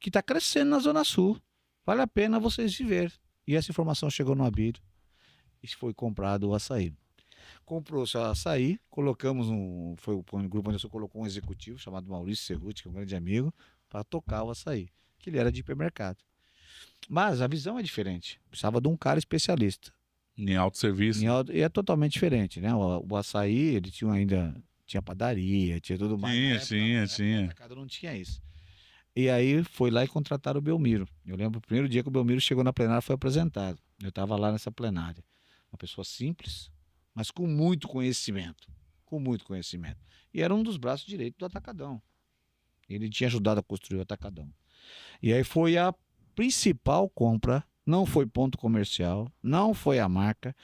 que está crescendo na Zona Sul. Vale a pena vocês se ver. E essa informação chegou no Abílio. E foi comprado o açaí. Comprou-se o açaí, colocamos foi o grupo onde eu colocou um executivo chamado Maurício Cerruti, que é um grande amigo, para tocar o açaí, que ele era de hipermercado. Mas a visão é diferente. Precisava de um cara especialista. Em autosserviço. E é totalmente diferente, né? O açaí, ele tinha padaria, tinha tudo mais. Tinha. O mercado não tinha isso. E aí foi lá e contrataram o Belmiro. Eu lembro o primeiro dia que o Belmiro chegou na plenária, foi apresentado. Eu estava lá nessa plenária. Uma pessoa simples, mas com muito conhecimento. Com muito conhecimento. E era um dos braços direitos do Atacadão. Ele tinha ajudado a construir o Atacadão. E aí foi a principal compra, não foi ponto comercial, não foi a marca.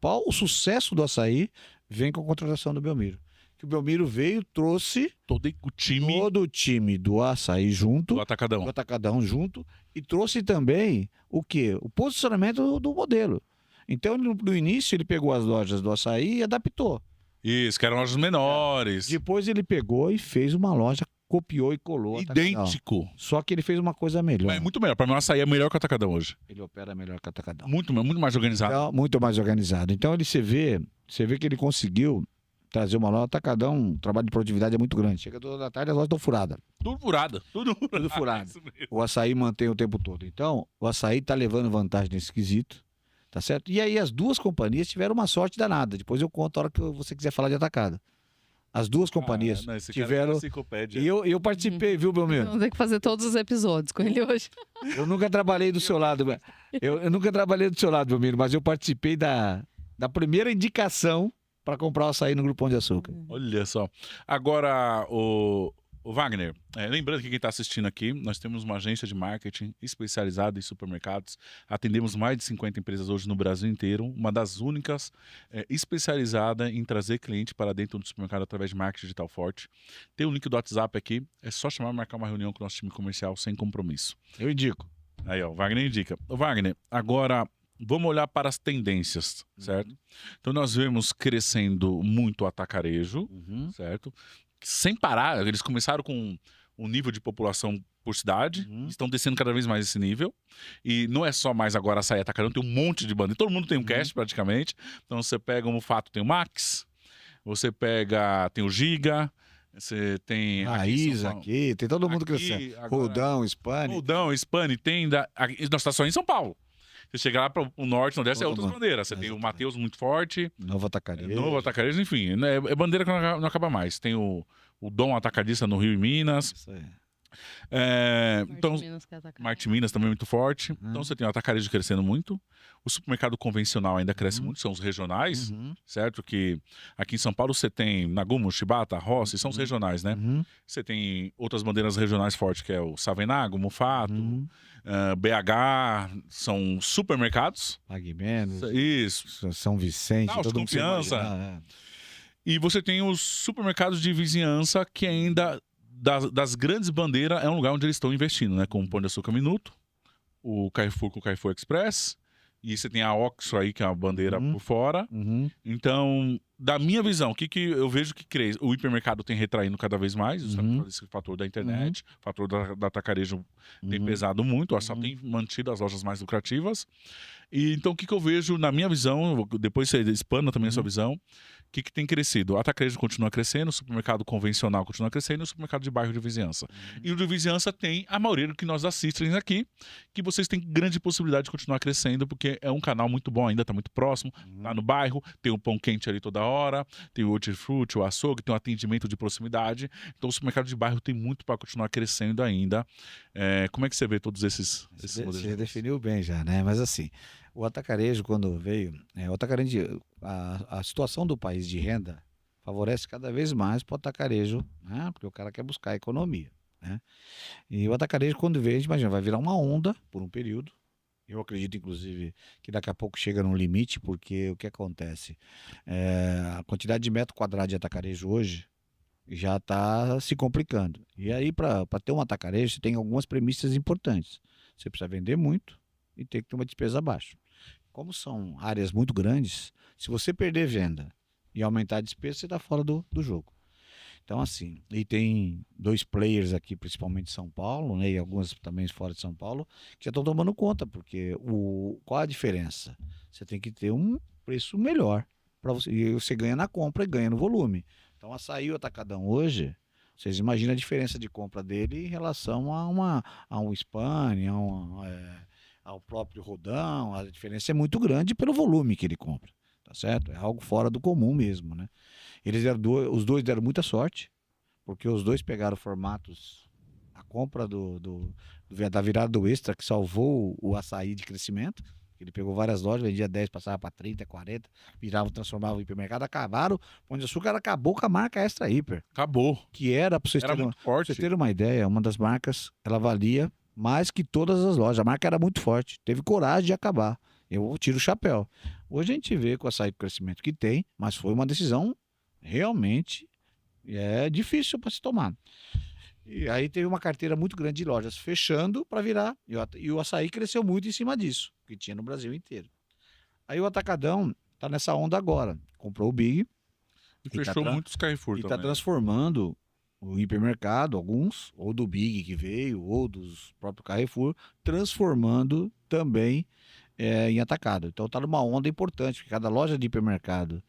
O sucesso do açaí vem com a contratação do Belmiro. Que o Belmiro veio, trouxe todo o time do açaí junto, do Atacadão junto, e trouxe também o quê? O posicionamento do modelo. Então, no início, ele pegou as lojas do açaí e adaptou. Isso, que eram lojas menores. Depois ele pegou e fez uma loja, copiou e colou. Idêntico. Só que ele fez uma coisa melhor. Mas é muito melhor. Para mim, o açaí é melhor que o atacadão hoje. Ele opera melhor que o atacadão. Muito mais organizado. Então, muito mais organizado. Então, você vê que ele conseguiu trazer uma loja. Atacadão, o trabalho de produtividade é muito grande. Chega toda da tarde, as lojas estão furadas. Tudo furada. Tudo furado. O açaí mantém o tempo todo. Então, o açaí está levando vantagem nesse quesito. Tá certo? E aí as duas companhias tiveram uma sorte danada. Depois eu conto a hora que você quiser falar de atacado. As duas companhias tiveram. E eu participei, viu, Belmiro? Vamos ter que fazer todos os episódios com ele hoje. Eu nunca trabalhei do seu lado. Eu nunca trabalhei do seu lado, Belmiro, mas eu participei da primeira indicação para comprar o açaí no Grupo Pão de Açúcar. Olha só. Agora, o Wagner, lembrando que quem está assistindo aqui, nós temos uma agência de marketing especializada em supermercados. Atendemos mais de 50 empresas hoje no Brasil inteiro. Uma das únicas especializada em trazer cliente para dentro do supermercado através de marketing digital forte. Tem o link do WhatsApp aqui. É só chamar e marcar uma reunião com o nosso time comercial sem compromisso. Eu indico. Aí, ó, o Wagner indica. O Wagner, agora vamos olhar para as tendências, certo? Então nós vemos crescendo muito o atacarejo, certo? Sem parar, eles começaram com um nível de população por cidade, estão descendo cada vez mais esse nível, e não é só mais agora açaí atacadão, tem um monte de bandeira, todo mundo tem um cash praticamente, então você pega um Fato, tem o Max, você tem o Giga, você tem... Raiz aqui, tem todo mundo crescendo. Roldão, Spani, Tenda, nós estamos só em São Paulo. Você chega lá para o norte, nordeste, é outras bandeiras. Você tem o Mateus muito forte. Novo Atacarejo. Enfim. É bandeira que não acaba mais. Tem o Dom Atacadista no Rio e Minas. Isso aí. Então, Marte Minas também muito forte. Então você tem o atacarejo crescendo muito. O supermercado convencional ainda cresce muito, são os regionais, certo? Que aqui em São Paulo você tem Nagumo, Shibata, Rossi, são os regionais, né? Você tem outras bandeiras regionais fortes, que é o Savenago, Mufato, BH, são supermercados. Pague Menos. Isso. São Vicente, todo mundo confiança. E você tem os supermercados de vizinhança que ainda... Das grandes bandeiras é um lugar onde eles estão investindo, né? Como o Pão de Açúcar Minuto, o Carrefour com o Carrefour Express, e você tem a OXXO aí, que é a bandeira Uhum. por fora. Uhum. Então, da minha visão, o que eu vejo que cresce? O hipermercado tem retraindo cada vez mais, justamente por esse fator da internet, o fator da atacarejo tem pesado muito, o só tem mantido as lojas mais lucrativas. E então, o que eu vejo, na minha visão, depois você expanda também a sua visão, o que tem crescido? O atacarejo continua crescendo, o supermercado convencional continua crescendo e o supermercado de bairro de vizinhança. E o de vizinhança tem a maioria do que nós assistem aqui, que vocês têm grande possibilidade de continuar crescendo, porque é um canal muito bom ainda, tá muito próximo, tá no bairro, tem o pão quente ali toda hora, tem o hortifruti, o açougue, tem um atendimento de proximidade. Então o supermercado de bairro tem muito para continuar crescendo ainda. Como é que você vê todos esses modelos? Você definiu bem já, né? Mas assim, o atacarejo, quando veio, o atacarejo, a situação do país de renda favorece cada vez mais para o atacarejo, né? Porque o cara quer buscar a economia, né? E o atacarejo, quando veio, a gente imagina, vai virar uma onda por um período. Eu acredito, inclusive, que daqui a pouco chega num limite, porque o que acontece? A quantidade de metro quadrado de atacarejo hoje já está se complicando. E aí, para ter um atacarejo, você tem algumas premissas importantes. Você precisa vender muito e tem que ter uma despesa baixa. Como são áreas muito grandes, se você perder venda e aumentar a despesa, você está fora do jogo. Então, assim, e tem 2 players aqui, principalmente em São Paulo, né, e algumas também fora de São Paulo, que já estão tomando conta, porque qual a diferença? Você tem que ter um preço melhor para você, e você ganha na compra e ganha no volume. Então, açaí o atacadão hoje, vocês imaginam a diferença de compra dele em relação a um Spani, ao próprio Rodão, a diferença é muito grande pelo volume que ele compra, tá certo? É algo fora do comum mesmo, né? Os dois deram muita sorte, porque os dois pegaram formatos, a compra da virada do Extra, que salvou o açaí de crescimento. Ele pegou várias lojas, vendia 10, passava para 30, 40, virava, transformava o hipermercado, acabaram. O Pão de Açúcar acabou com a marca Extra Hiper. Acabou. Que era, para vocês muito forte. Pra vocês terem uma ideia, uma das marcas, ela valia mais que todas as lojas. A marca era muito forte, teve coragem de acabar. Eu tiro o chapéu. Hoje a gente vê com o açaí, com o crescimento que tem, mas foi uma decisão realmente difícil para se tomar. E aí teve uma carteira muito grande de lojas fechando para virar, e o açaí cresceu muito em cima disso, que tinha no Brasil inteiro. Aí o Atacadão tá nessa onda agora, comprou o Big e fechou muitos Carrefour e também. tá transformando o hipermercado, alguns, ou do Big que veio, ou dos próprios Carrefour, transformando também em atacado. Então tá numa onda importante, porque cada loja de hipermercado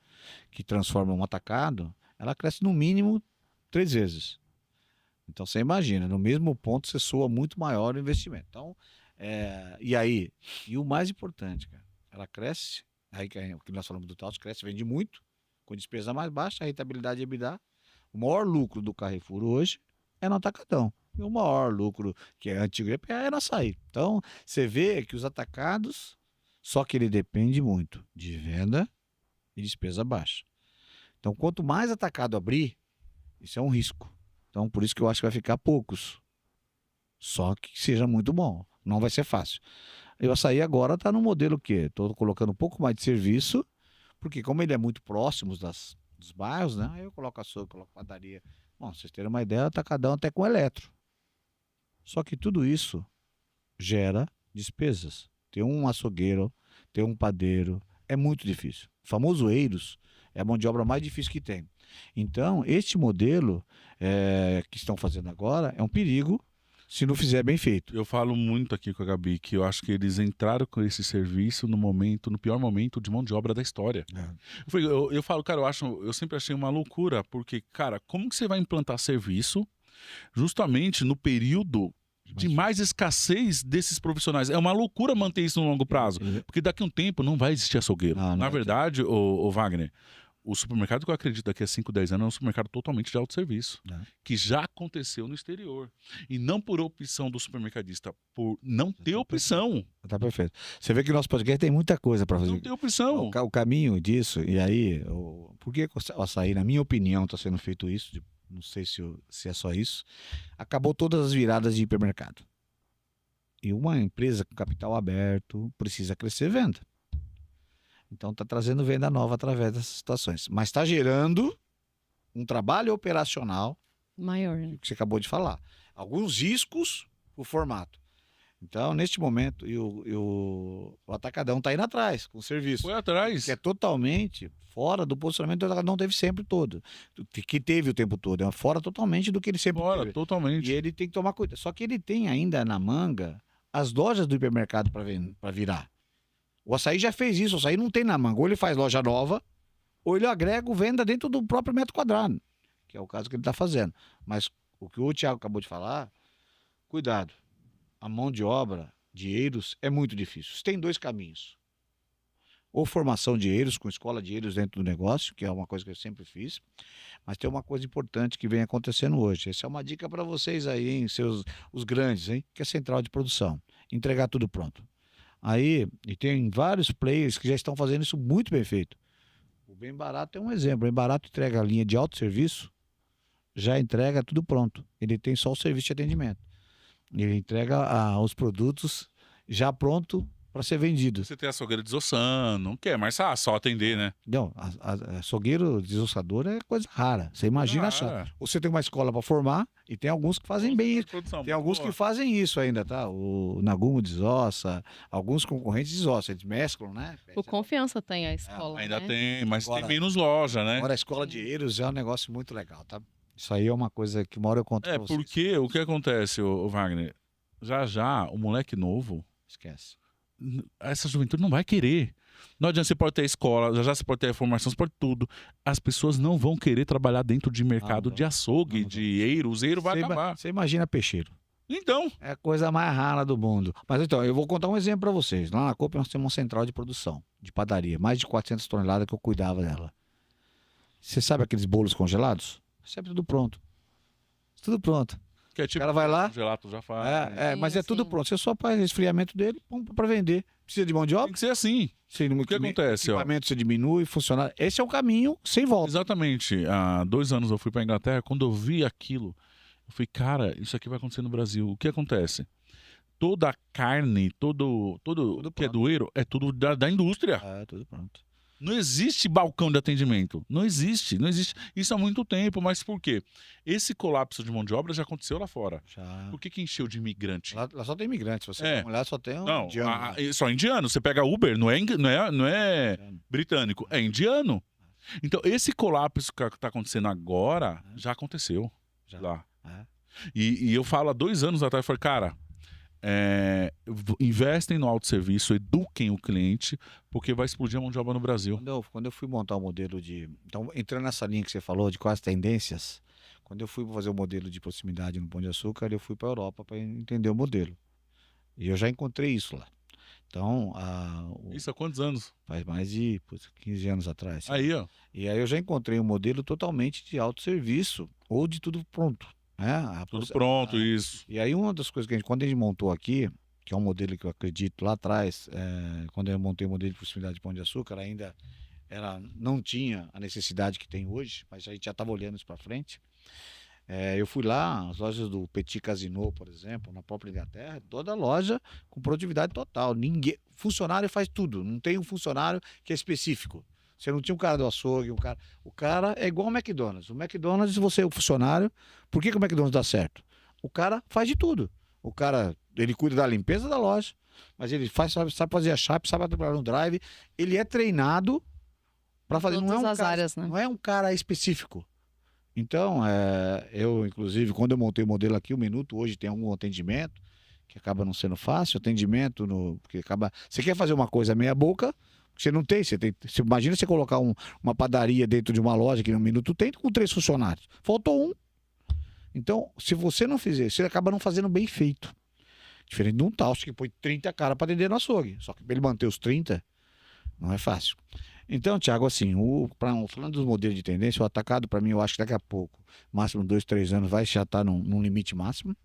que transforma um atacado, ela cresce no mínimo 3 vezes. Então você imagina, no mesmo ponto você soa muito maior o investimento. Então, e o mais importante, cara, ela cresce, aí que é o que nós falamos do Taos, cresce, vende muito, com despesa mais baixa, a rentabilidade é EBITDA. O maior lucro do Carrefour hoje é no atacadão. E o maior lucro, que é antigo EPA, é no açaí. Então, você vê que os atacados, só que ele depende muito de venda e despesa baixa. Então, quanto mais atacado abrir, isso é um risco. Então, por isso que eu acho que vai ficar poucos. Só que seja muito bom. Não vai ser fácil. E o açaí agora está no modelo que estou colocando um pouco mais de serviço, porque como ele é muito próximo dos bairros, né? Aí eu coloco açougue, coloco padaria. Bom, vocês terem uma ideia, atacadão até com eletro. Só que tudo isso gera despesas. Ter um açougueiro, ter um padeiro, é muito difícil. O famoso eiros é a mão de obra mais difícil que tem. Então, este modelo que estão fazendo agora é um perigo se não fizer bem feito. Eu falo muito aqui com a Gabi que eu acho que eles entraram com esse serviço no pior momento de mão de obra da história. Eu falo, cara, eu sempre achei uma loucura, porque, cara, como que você vai implantar serviço justamente no período de mais escassez desses profissionais? É uma loucura manter isso no longo prazo, porque daqui a um tempo não vai existir açougueiro. Na verdade, o Wagner, o supermercado que eu acredito daqui a 5, 10 anos é um supermercado totalmente de autosserviço, que já aconteceu no exterior. E não por opção do supermercadista, por não ter opção. Tá perfeito. Você vê que o nosso podcast tem muita coisa para fazer. Não tem opção. O caminho disso, e aí, por que o açaí, na minha opinião, está sendo feito isso, não sei se é só isso, acabou todas as viradas de hipermercado. E uma empresa com capital aberto precisa crescer venda. Então está trazendo venda nova através dessas situações. Mas está gerando um trabalho operacional maior, né? Que você acabou de falar. Alguns riscos o formato. Então, neste momento, o Atacadão está indo atrás com o serviço. Foi atrás. Que é totalmente fora do posicionamento que o Atacadão teve sempre todo. Que teve o tempo todo. É fora totalmente do que ele sempre Fora, teve. E totalmente. ele tem que tomar cuidado. Só que ele tem ainda na manga as lojas do hipermercado para virar. O Açaí já fez isso. O Açaí não tem na manga. Ou ele faz loja nova, ou ele agrega venda dentro do próprio metro quadrado. Que é o caso que ele está fazendo. Mas o que o Thiago acabou de falar, cuidado. A mão de obra de eiros é muito difícil. Você tem dois caminhos. Ou formação de eiros, com escola de eiros dentro do negócio, que é uma coisa que eu sempre fiz. Mas tem uma coisa importante que vem acontecendo hoje. Essa é uma dica para vocês aí, hein, os grandes, hein, que é central de produção. Entregar tudo pronto. Aí, e tem vários players que já estão fazendo isso muito bem feito. O Bem Barato é um exemplo. O Bem Barato entrega a linha de autosserviço, já entrega tudo pronto. Ele tem só o serviço de atendimento. Ele entrega os produtos já pronto para ser vendido. Você tem açougueiro desossando, não quer, mas só atender, né? Não, açougueiro desossador é coisa rara. Você imagina achar. Você tem uma escola para formar e tem alguns que fazem bem isso. Tem alguns que fazem isso ainda, tá? O Nagumo desossa, alguns concorrentes desossam, eles mesclam, né? O Confiança tem a escola, ainda né? tem, mas Agora, tem menos loja, né? Agora a escola de eiros é um negócio muito legal, tá? Isso aí é uma coisa que uma hora eu conto pra vocês. Porque o que acontece, o Wagner? Já, o moleque novo, Esquece. essa juventude não vai querer. Não adianta, você pode ter escola, já você pode ter formação, você pode tudo. As pessoas não vão querer trabalhar dentro de mercado de açougue, de eiro. O eiro vai acabar. Você imagina peixeiro. Então. É a coisa mais rara do mundo. Mas então, eu vou contar um exemplo para vocês. Lá na Copa nós temos uma central de produção, de padaria. Mais de 400 toneladas que eu cuidava dela. Você sabe aqueles bolos congelados? Sempre tudo pronto. Tudo pronto. Que é tipo, o cara vai lá. Gelato já faz. Mas é tudo pronto. Você só faz resfriamento dele para vender. Precisa de mão de obra? Tem que ser assim. O que acontece? Equipamento você diminui, funcionário. Esse é o caminho sem volta. Exatamente. Há 2 anos eu fui para Inglaterra. Quando eu vi aquilo, eu falei, cara, isso aqui vai acontecer no Brasil. O que acontece? Toda a carne, tudo que é do eiro, é tudo da indústria. Tudo pronto. Não existe balcão de atendimento. Não existe. Isso há muito tempo. Mas por quê? Esse colapso de mão de obra já aconteceu lá fora. Já. Por que encheu de imigrante? Lá só tem imigrante. Se você olhar, só tem indiano. Só indiano. Você pega Uber, não é britânico, é indiano. Então, esse colapso que está acontecendo agora, já aconteceu lá. E eu falo há 2 anos atrás, eu falei, cara, investem no autosserviço, eduquem o cliente, porque vai explodir a mão de obra no Brasil. Quando eu fui montar o modelo de... Então, entrando nessa linha que você falou, de quais tendências, quando eu fui fazer o modelo de proximidade no Pão de Açúcar, eu fui para a Europa para entender o modelo. E eu já encontrei isso lá. Então... Isso há quantos anos? Faz mais de 15 anos atrás. Aí, ó. E aí eu já encontrei um modelo totalmente de autosserviço, ou de tudo pronto. Tudo pronto, isso. E aí uma das coisas que quando a gente montou aqui, que é um modelo que eu acredito lá atrás, quando eu montei o modelo de proximidade de Pão de Açúcar, ainda não tinha a necessidade que tem hoje, mas a gente já estava olhando isso para frente. Eu fui lá, as lojas do Petit Casino, por exemplo, na própria Inglaterra, toda loja com produtividade total. Funcionário faz tudo, não tem um funcionário que é específico. Você não tinha um cara do açougue, o cara é igual ao McDonald's. O McDonald's, você é o funcionário. Por que o McDonald's dá certo? O cara faz de tudo. O cara, ele cuida da limpeza da loja, mas ele sabe fazer a chapa, sabe trabalhar no drive. Ele é treinado para fazer. Não é um cara específico. Então, eu, inclusive, quando eu montei o modelo aqui, o Minuto hoje tem algum atendimento, que acaba não sendo fácil, atendimento, porque acaba... Você quer fazer uma coisa meia boca... Você não tem, você imagina você colocar uma padaria dentro de uma loja que no Minuto tem com 3 funcionários. Faltou um. Então, se você não fizer, você acaba não fazendo bem feito. Diferente de um Taust que põe 30 caras para atender no açougue. Só que para ele manter os 30, não é fácil. Então, Thiago, assim, falando dos modelos de tendência, o atacado, para mim, eu acho que daqui a pouco, máximo 2, 3 anos, vai já estar num limite máximo.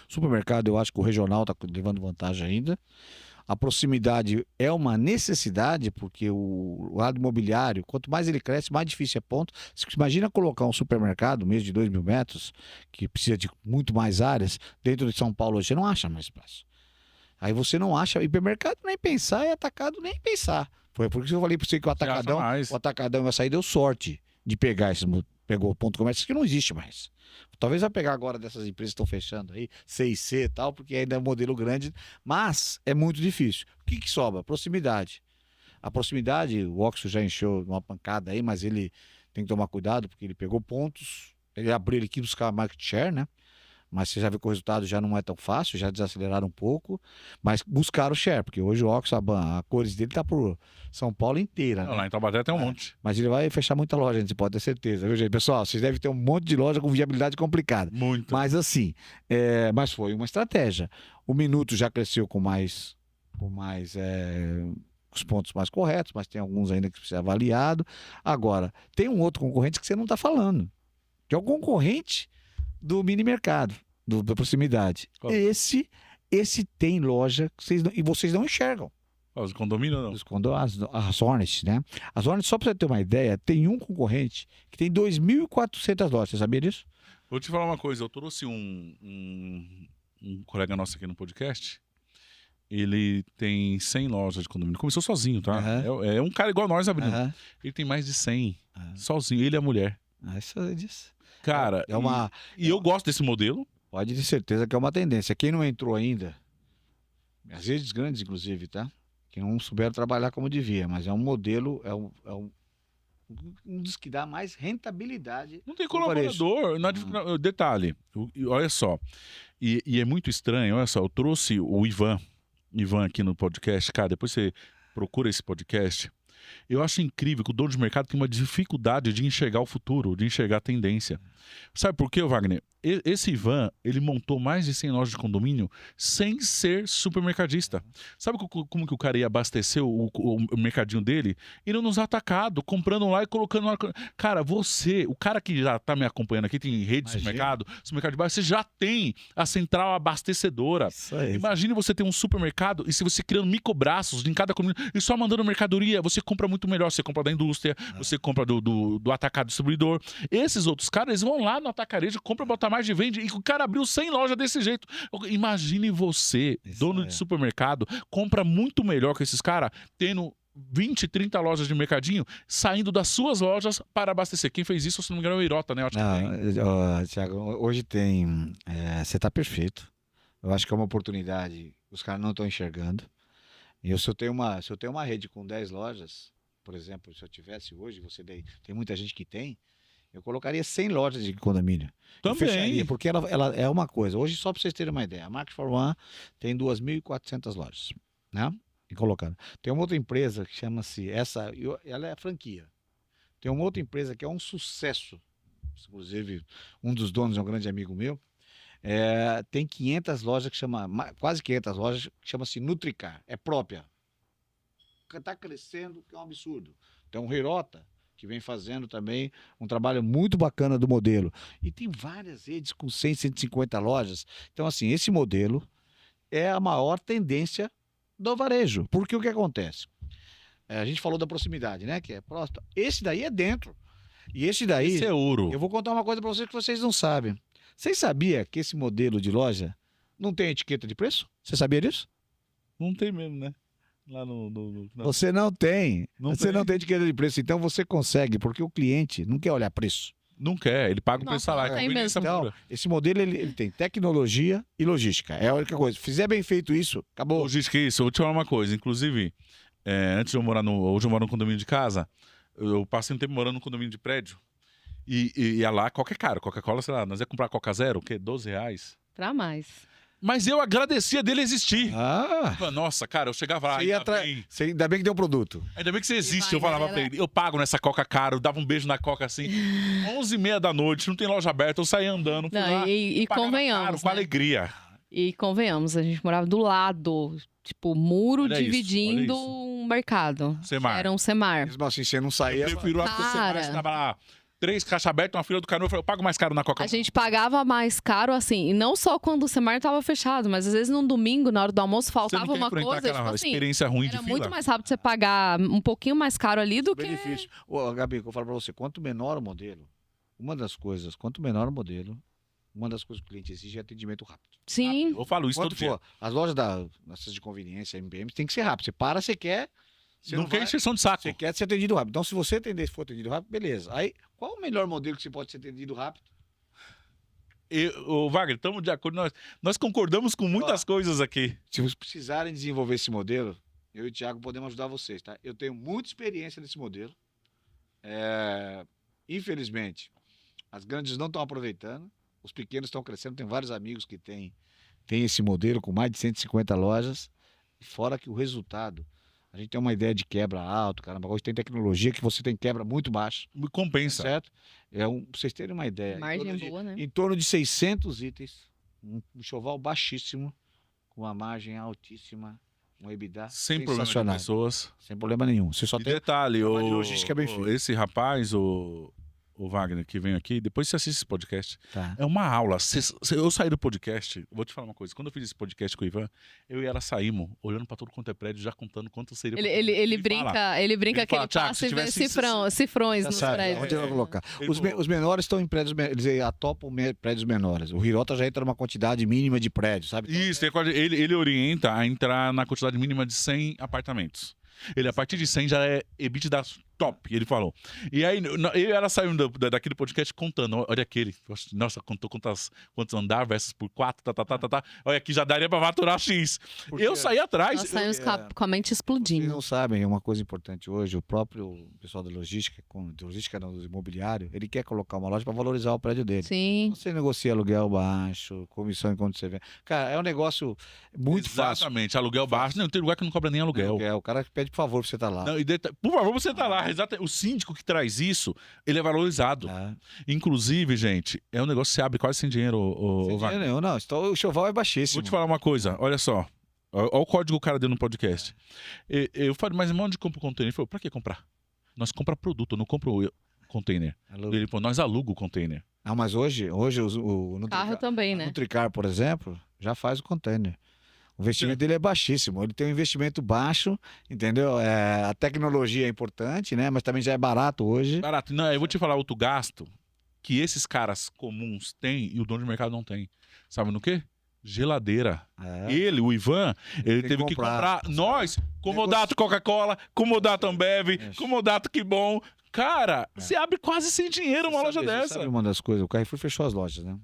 Supermercado, eu acho que o regional está levando vantagem ainda. A proximidade é uma necessidade, porque o lado imobiliário, quanto mais ele cresce, mais difícil é ponto. Você imagina colocar um supermercado, mesmo de 2.000 metros, que precisa de muito mais áreas, dentro de São Paulo hoje, você não acha mais espaço. Aí você não acha, hipermercado nem pensar, e atacado nem pensar. Foi por isso que eu falei para você que o atacadão e o açaí deu sorte de pegar pegou o ponto comércio que não existe mais. Talvez vai pegar agora dessas empresas que estão fechando aí, C&C e tal, porque ainda é um modelo grande, mas é muito difícil. O que sobra? Proximidade. A proximidade, o Oxxo já encheu uma pancada aí, mas ele tem que tomar cuidado, porque ele pegou pontos, ele abriu, ele quis buscar market share, né? Mas você já viu que o resultado já não é tão fácil, já desaceleraram um pouco, mas buscaram o share, porque hoje o Oxxo, a cores dele tá por São Paulo inteira, né? Lá em Taubaté tem um monte. Mas ele vai fechar muita loja, você pode ter certeza, viu, gente? Pessoal, vocês devem ter um monte de loja com viabilidade complicada. Muito. Mas assim, mas foi uma estratégia. O Minuto já cresceu com os pontos mais corretos, mas tem alguns ainda que precisa ser avaliado. Agora, tem um outro concorrente que você não está falando, que é o concorrente do mini mercado, da proximidade. Qual? Esse tem loja que vocês não enxergam. Os condomínios não. As Hornet, né? As Hornet, só para você ter uma ideia, tem um concorrente que tem 2.400 lojas. Você sabia disso? Vou te falar uma coisa. Eu trouxe um colega nosso aqui no podcast. Ele tem 100 lojas de condomínio. Começou sozinho, tá? É um cara igual nós abrindo. Ele tem mais de 100. Sozinho. Ele é a mulher. Isso é disso. Cara, e eu gosto desse modelo. Pode ter certeza que é uma tendência. Quem não entrou ainda, as redes grandes, inclusive, tá? Que não souberam trabalhar como devia, mas é um modelo, um dos que dá mais rentabilidade. Não tem colaborador. Detalhe, olha só. E é muito estranho, olha só. Eu trouxe o Ivan aqui no podcast. Cara, depois você procura esse podcast. Eu acho incrível que o dono de mercado tem uma dificuldade de enxergar o futuro, de enxergar a tendência. Sabe por quê, Wagner? Esse Ivan, ele montou mais de 100 lojas de condomínio sem ser supermercadista. Sabe como que o cara ia abastecer o mercadinho dele? Indo nos atacados, comprando lá e colocando lá. Cara, o cara que já tá me acompanhando aqui, tem rede de supermercado de bairro, você já tem a central abastecedora. Imagine você ter um supermercado e se você criando microbraços em cada condomínio e só mandando mercadoria, você compra muito melhor. Você compra da indústria, você compra do atacado distribuidor. Esses outros caras, eles vão lá no atacarejo, compram, botam mais de vende, e o cara abriu 100 lojas desse jeito. Imagine você, dono de supermercado, compra muito melhor que esses caras, tendo 20, 30 lojas de mercadinho, saindo das suas lojas para abastecer. Quem fez isso, se não me engano, é o Irota, né? Eu acho que Thiago, hoje tem... você está perfeito. Eu acho que é uma oportunidade. Os caras não estão enxergando. E se eu tenho uma rede com 10 lojas, por exemplo, se eu tivesse hoje, tem muita gente que tem, eu colocaria 100 lojas de condomínio. Também. Eu fecharia, porque ela é uma coisa. Hoje, só para vocês terem uma ideia, a Market for One tem 2.400 lojas, né? E colocando. Tem uma outra empresa que chama-se, ela é franquia. Tem uma outra empresa que é um sucesso. Inclusive, um dos donos é um grande amigo meu. Tem 500 lojas quase 500 lojas, que chama-se Nutricar. É própria. Está crescendo, que é um absurdo. Tem um Hirota, que vem fazendo também um trabalho muito bacana do modelo. E tem várias redes com 100, 150 lojas. Então, assim, esse modelo é a maior tendência do varejo. Porque o que acontece? A gente falou da proximidade, né? Que é próximo. Esse daí é dentro. E esse é ouro. Eu vou contar uma coisa para vocês que vocês não sabem. Vocês sabiam que esse modelo de loja não tem etiqueta de preço? Você sabia disso? Não tem mesmo, né? Lá Você não tem. Não tem etiqueta de preço. Então você consegue, porque o cliente não quer olhar preço. Não quer, ele paga o preço salário. Então, esse modelo ele tem tecnologia e logística. É a única coisa. Se fizer bem feito isso, acabou. Logística é isso. Eu vou te falar uma coisa. Inclusive, antes de eu morar hoje eu moro no condomínio de casa, eu passei um tempo morando no condomínio de prédio. E ia lá, Coca-Cola, sei lá, nós ia comprar Coca Zero, o quê? R$12? Pra mais. Mas eu agradecia dele existir. Nossa, cara, eu chegava lá. Ainda bem que deu um produto. Ainda bem que você existe. Eu falava pra ele, eu pago nessa Coca cara, eu dava um beijo na Coca assim, 11h30 da noite, não tem loja aberta, eu saía andando. E convenhamos. Caro, com alegria. E convenhamos, a gente morava do lado, tipo, muro dividindo um mercado. Semar. Era um Semar. Mesmo assim, você não saía. Eu prefiro lá porque o Semar, você tava lá. 3 caixas abertas, uma fila do canu, eu pago mais caro na Coca-Cola. A gente pagava mais caro, assim, e não só quando o Semar estava fechado, mas às vezes num domingo, na hora do almoço, faltava uma coisa, tipo assim, experiência ruim de era fila. muito mais rápido você pagar um pouquinho mais caro ali do benefício. Ô, Gabi, eu falo pra você, quanto menor o modelo, uma das coisas que o cliente exige é atendimento rápido. Sim. Eu falo isso todo dia. As lojas dessas de conveniência, MBM, tem que ser rápido. Você para, você quer Você não quer vai- encheção de saco. Você quer ser atendido rápido. Então, se você for atendido rápido, beleza. Aí, qual o melhor modelo que você pode ser atendido rápido? Ô, Wagner, estamos de acordo. Nós concordamos com muitas coisas aqui. Se vocês precisarem desenvolver esse modelo, eu e o Thiago podemos ajudar vocês, tá? Eu tenho muita experiência nesse modelo. Infelizmente, as grandes não estão aproveitando. Os pequenos estão crescendo. Tem vários amigos que têm esse modelo com mais de 150 lojas. Fora que o resultado, a gente tem uma ideia de quebra alto, caramba. Hoje tem tecnologia que você tem quebra muito baixa, Compensa. certo? Pra vocês terem uma ideia. Margem boa, né? Em torno de 600 itens, um enxoval baixíssimo, com uma margem altíssima, um EBITDA Sem problema de sensacional. pessoas. Sem problema nenhum. Você só E tem detalhe, trabalho de logística bem feito. esse rapaz, o Wagner, que vem aqui, depois você assiste esse podcast. Tá. É uma aula. Eu saí do podcast, vou te falar uma coisa. Quando eu fiz esse podcast com o Ivan, eu e ela saímos, olhando pra todo quanto é prédio, já contando quanto seria. Ele brinca, ele brinca Ele que fala, ele "Thiago, passa se e vê tivesse- cifrões Já nos sabe prédios. onde ele vai colocar. Ele Os, falou- os menores estão em prédios menores. Eles atopam prédios menores. O Hirota já entra numa quantidade mínima de prédios, sabe? Então, Isso, ele orienta a entrar na quantidade mínima de 100 apartamentos. Ele, a partir de 100, já é EBITDA top, ele falou. E aí, ela saiu daquele podcast contando, olha aquele, nossa, contou quantos andar versus por 4, olha aqui, já daria pra faturar X. Porque Eu saí atrás. Nós saímos com a mente Vocês explodindo. não sabem, é uma coisa importante hoje, o próprio pessoal da logística, não, do imobiliário, ele quer colocar uma loja para valorizar o prédio dele. Sim. Você negocia aluguel baixo, comissão enquanto você vê. Cara, é um negócio muito fácil. Exatamente, aluguel baixo. Não, tem lugar que não cobra nem aluguel. O cara que pede por favor pra você estar lá. Não, por favor, você tá lá. O síndico que traz isso, ele é valorizado. Tá? Inclusive, gente, é um negócio que você abre quase sem dinheiro, Sem Wagner. dinheiro nenhum, não. Então, o choval é baixíssimo. Vou te falar uma coisa, olha só. Olha o código que o cara deu no podcast. Eu falei, mas onde compra o container? Ele falou, pra que comprar? Nós compra produto, não compra o container. Ele falou, nós aluga o container. Não, mas hoje o Carro também, né? Nutricar, por exemplo, já faz o container. O investimento dele é baixíssimo. Ele tem um investimento baixo, entendeu? A tecnologia é importante, né? Mas também já é barato hoje. Barato. Não, eu vou te falar outro gasto que esses caras comuns têm e o dono de mercado não tem. Sabe no quê? Geladeira. É. Ele, o Ivan, ele tem teve que que comprar. comprar. Nós, Comodato Coca-Cola, Comodato Ambev, Isso. Comodato Que Bom. Cara, você abre quase sem dinheiro uma loja Você dessa. sabe uma das coisas? O Carrefour fechou as lojas, né?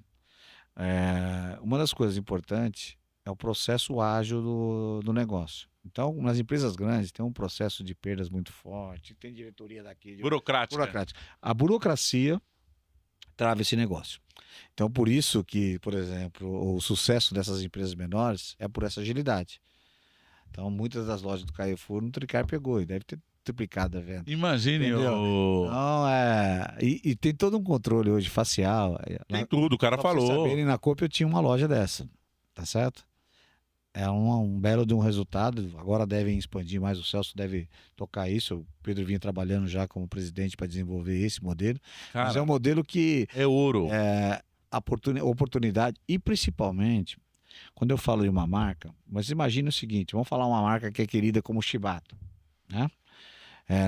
Uma das coisas importantes é o processo ágil do negócio. Então, nas empresas grandes, tem um processo de perdas muito forte, tem diretoria daqui. Burocrática. Burocrática. A burocracia trava esse negócio. Então, por isso que, por exemplo, o sucesso dessas empresas menores é por essa agilidade. Então, muitas das lojas do Carrefour, o Tricar pegou e deve ter triplicado a venda. Imagine Entendeu? o. Então, e tem todo um controle hoje facial. Tem tudo, o cara Só pra vocês falou. saberem, na Coop eu tinha uma loja dessa, tá certo? É um belo de um resultado. Agora devem expandir mais, o Celso deve tocar isso. O Pedro vinha trabalhando já como presidente para desenvolver esse modelo. Mas é Cara, um modelo que é ouro. oportunidade, e principalmente, quando eu falo de uma marca, mas imagine o seguinte, vamos falar uma marca que é querida como Shibata, né?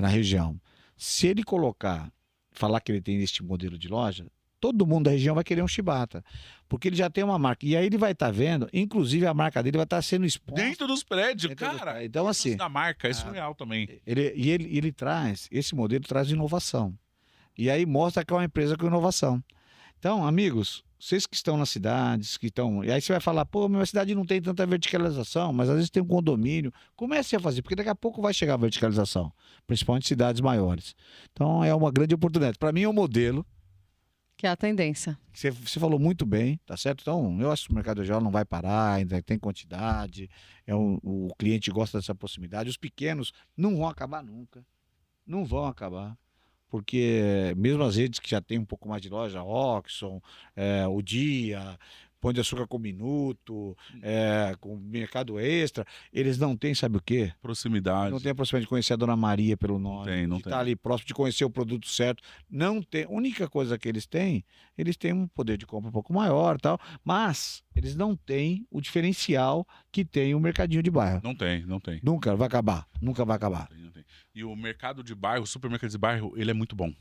Na região. Se ele falar que ele tem este modelo de loja, todo mundo da região vai querer um Shibata, porque ele já tem uma marca, e aí ele vai estar vendo, inclusive a marca dele vai estar sendo exposta. Dentro dos prédios, dentro do- cara. Então assim, Da marca, é surreal também. ele traz, esse modelo traz inovação. E aí mostra que é uma empresa com inovação. Então, amigos, vocês que estão nas cidades, e aí você vai falar, pô, minha cidade não tem tanta verticalização, mas às vezes tem um condomínio. Comece a fazer, porque daqui a pouco vai chegar a verticalização, principalmente em cidades maiores. Então, é uma grande oportunidade. Para mim, é um modelo Que é a tendência. que você falou muito bem, tá certo? Então, eu acho que o mercado geral não vai parar, ainda tem quantidade, o cliente gosta dessa proximidade. Os pequenos não vão acabar nunca. Não vão acabar. Porque mesmo as redes que já tem um pouco mais de loja, Oxxon, o Dia, Pão de Açúcar com Minuto, com Mercado Extra, eles não têm, sabe o quê? Proximidade. Não tem a possibilidade de conhecer a Dona Maria pelo nome, Não de tem. estar ali próximo, de conhecer o produto certo. Não tem. A única coisa que eles têm um poder de compra um pouco maior e tal, mas eles não têm o diferencial que tem o mercadinho de bairro. Não tem. Nunca vai acabar, nunca vai acabar. Não tem. E o mercado de bairro, o supermercado de bairro, ele é muito bom.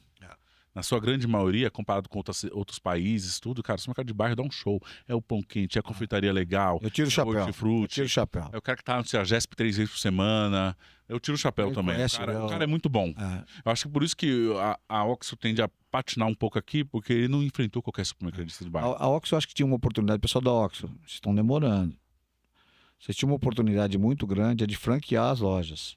Na sua grande maioria, comparado com outros países, tudo, cara, o supermercado de bairro dá um show. É o pão quente, é a confeitaria legal. Eu tiro o chapéu. Hortifruti. Eu tiro o chapéu. É o cara que tá no CEAGESP 3 vezes por semana. Eu tiro o chapéu Ele também. conhece, O cara é muito bom. É, Eu acho que por isso que a Oxo tende a patinar um pouco aqui, porque ele não enfrentou qualquer supermercadista de bairro. a Oxo, eu acho que tinha uma oportunidade, pessoal da Oxo, vocês estão demorando. Vocês tinham uma oportunidade muito grande de franquear as lojas.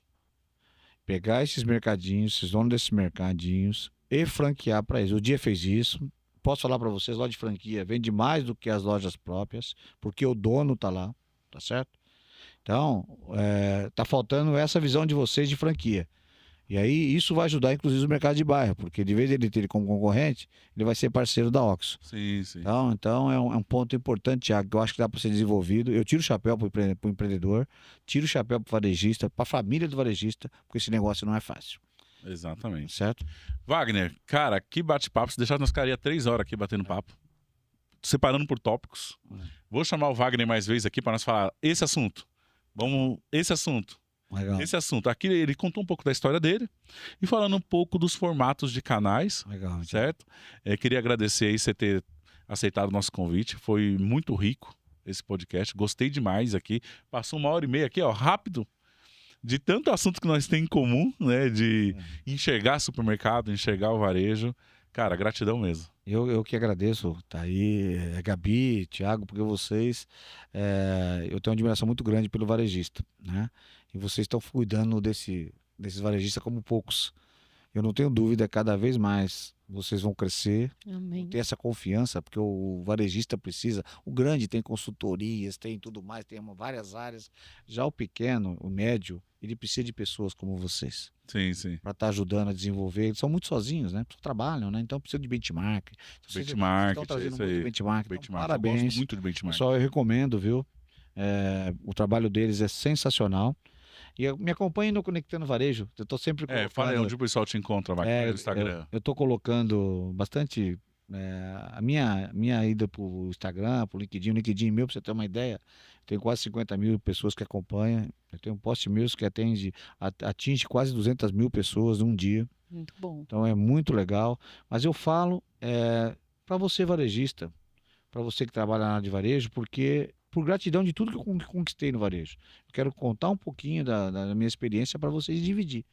Pegar esses mercadinhos, esses donos desses mercadinhos e franquear para eles. O Dia fez isso. Posso falar para vocês, loja de franquia vende mais do que as lojas próprias, porque o dono tá lá, tá certo? Então, tá faltando essa visão de vocês de franquia. E aí isso vai ajudar, inclusive, o mercado de bairro, porque de vez de ele ter ele como concorrente, ele vai ser parceiro da Oxo. Sim, sim. Então é um ponto importante, Thiago, que eu acho que dá para ser desenvolvido. Eu tiro o chapéu para o empreendedor, tiro o chapéu para o varejista, para a família do varejista, porque esse negócio não é fácil, Exatamente. certo? Wagner, cara, que bate-papo. Se deixar, nós ficaria 3 horas aqui batendo papo. Separando por tópicos. Vou chamar o Wagner mais vezes aqui para nós falar esse assunto. Esse assunto. Legal. Esse assunto. Aqui ele contou um pouco da história dele e falando um pouco dos formatos de canais, Legal. certo? Queria agradecer aí você ter aceitado o nosso convite. Foi muito rico esse podcast. Gostei demais aqui. Passou 1h30 aqui, ó, rápido. De tanto assunto que nós temos em comum, né? De enxergar supermercado, enxergar o varejo. Cara, gratidão mesmo. Eu que agradeço, tá aí, Gabi, Thiago, porque vocês, eu tenho uma admiração muito grande pelo varejista, né? E vocês estão cuidando desses varejistas como poucos. Eu não tenho dúvida, cada vez mais vocês vão crescer, Amém. ter essa confiança, porque o varejista precisa. O grande tem consultorias, tem tudo mais, tem várias áreas. Já o pequeno, o médio, ele precisa de pessoas como vocês Sim, sim. para estar ajudando a desenvolver. Eles são muito sozinhos, né? Trabalham, né? Então precisa de benchmark. Vocês Benchmark, estão trazendo isso aí. muito benchmark. Então, Benchmark. Eu parabéns. gosto muito de benchmark. Pessoal, eu recomendo, viu? O trabalho deles é sensacional. E me acompanhe no Conectando Varejo. Eu estou sempre Fala aí colocando- onde o pessoal te encontra, Wagner, no Instagram. eu estou colocando bastante a minha ida para o Instagram, para o LinkedIn. O LinkedIn meu, para você ter uma ideia, tem quase 50 mil pessoas que acompanham. Eu tenho um post meu que atinge quase 200 mil pessoas num dia. Muito bom. Então é muito legal. Mas eu falo para você varejista, para você que trabalha na área de varejo, porque por gratidão de tudo que eu conquistei no varejo. Eu quero contar um pouquinho da minha experiência para vocês dividir.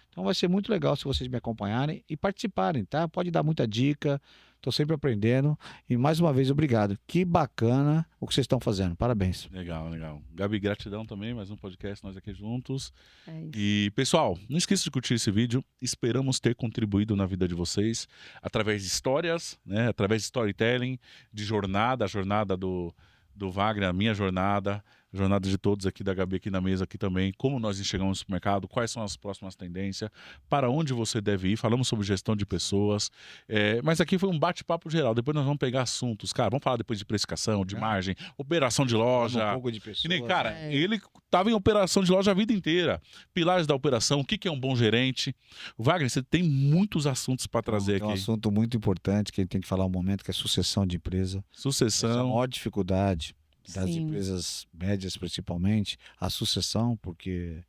Então vai ser muito legal se vocês me acompanharem e participarem, tá? Pode dar muita dica, estou sempre aprendendo. E mais uma vez, obrigado. Que bacana o que vocês estão fazendo. Parabéns. Legal, legal. Gabi, gratidão também, mais um podcast, nós aqui juntos. É isso. E, pessoal, não esqueça de curtir esse vídeo. Esperamos ter contribuído na vida de vocês através de histórias, né? Através de storytelling, de jornada, a jornada do Wagner, a minha jornada, a jornada de todos aqui da Gabi aqui na mesa aqui também, como nós enxergamos no supermercado, quais são as próximas tendências, para onde você deve ir, falamos sobre gestão de pessoas, mas aqui foi um bate-papo geral, depois nós vamos pegar assuntos, cara, vamos falar depois de precificação, de margem, operação de loja, Um pouco de pessoas. que nem, cara, É. ele estava em operação de loja a vida inteira, pilares da operação, o que é um bom gerente, Wagner, você tem muitos assuntos para trazer Tem um aqui, assunto muito importante que a gente tem que falar um momento, que é sucessão de empresa. Essa é a sucessão, maior dificuldade das Sim. empresas médias, principalmente, a sucessão, porque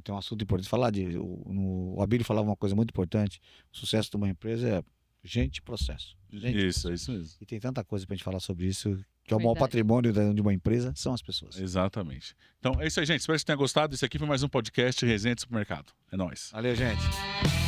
tem um assunto importante. O Abílio falava uma coisa muito importante: o sucesso de uma empresa é gente e processo. Gente e isso, processo. é isso mesmo. E tem tanta coisa pra gente falar sobre isso, que é o maior Verdade. patrimônio de uma empresa, são as pessoas. Exatamente. Então é isso aí, gente. Espero que você tenha gostado. Esse aqui foi mais um podcast Resenha de Supermercado. É nóis. Valeu, gente.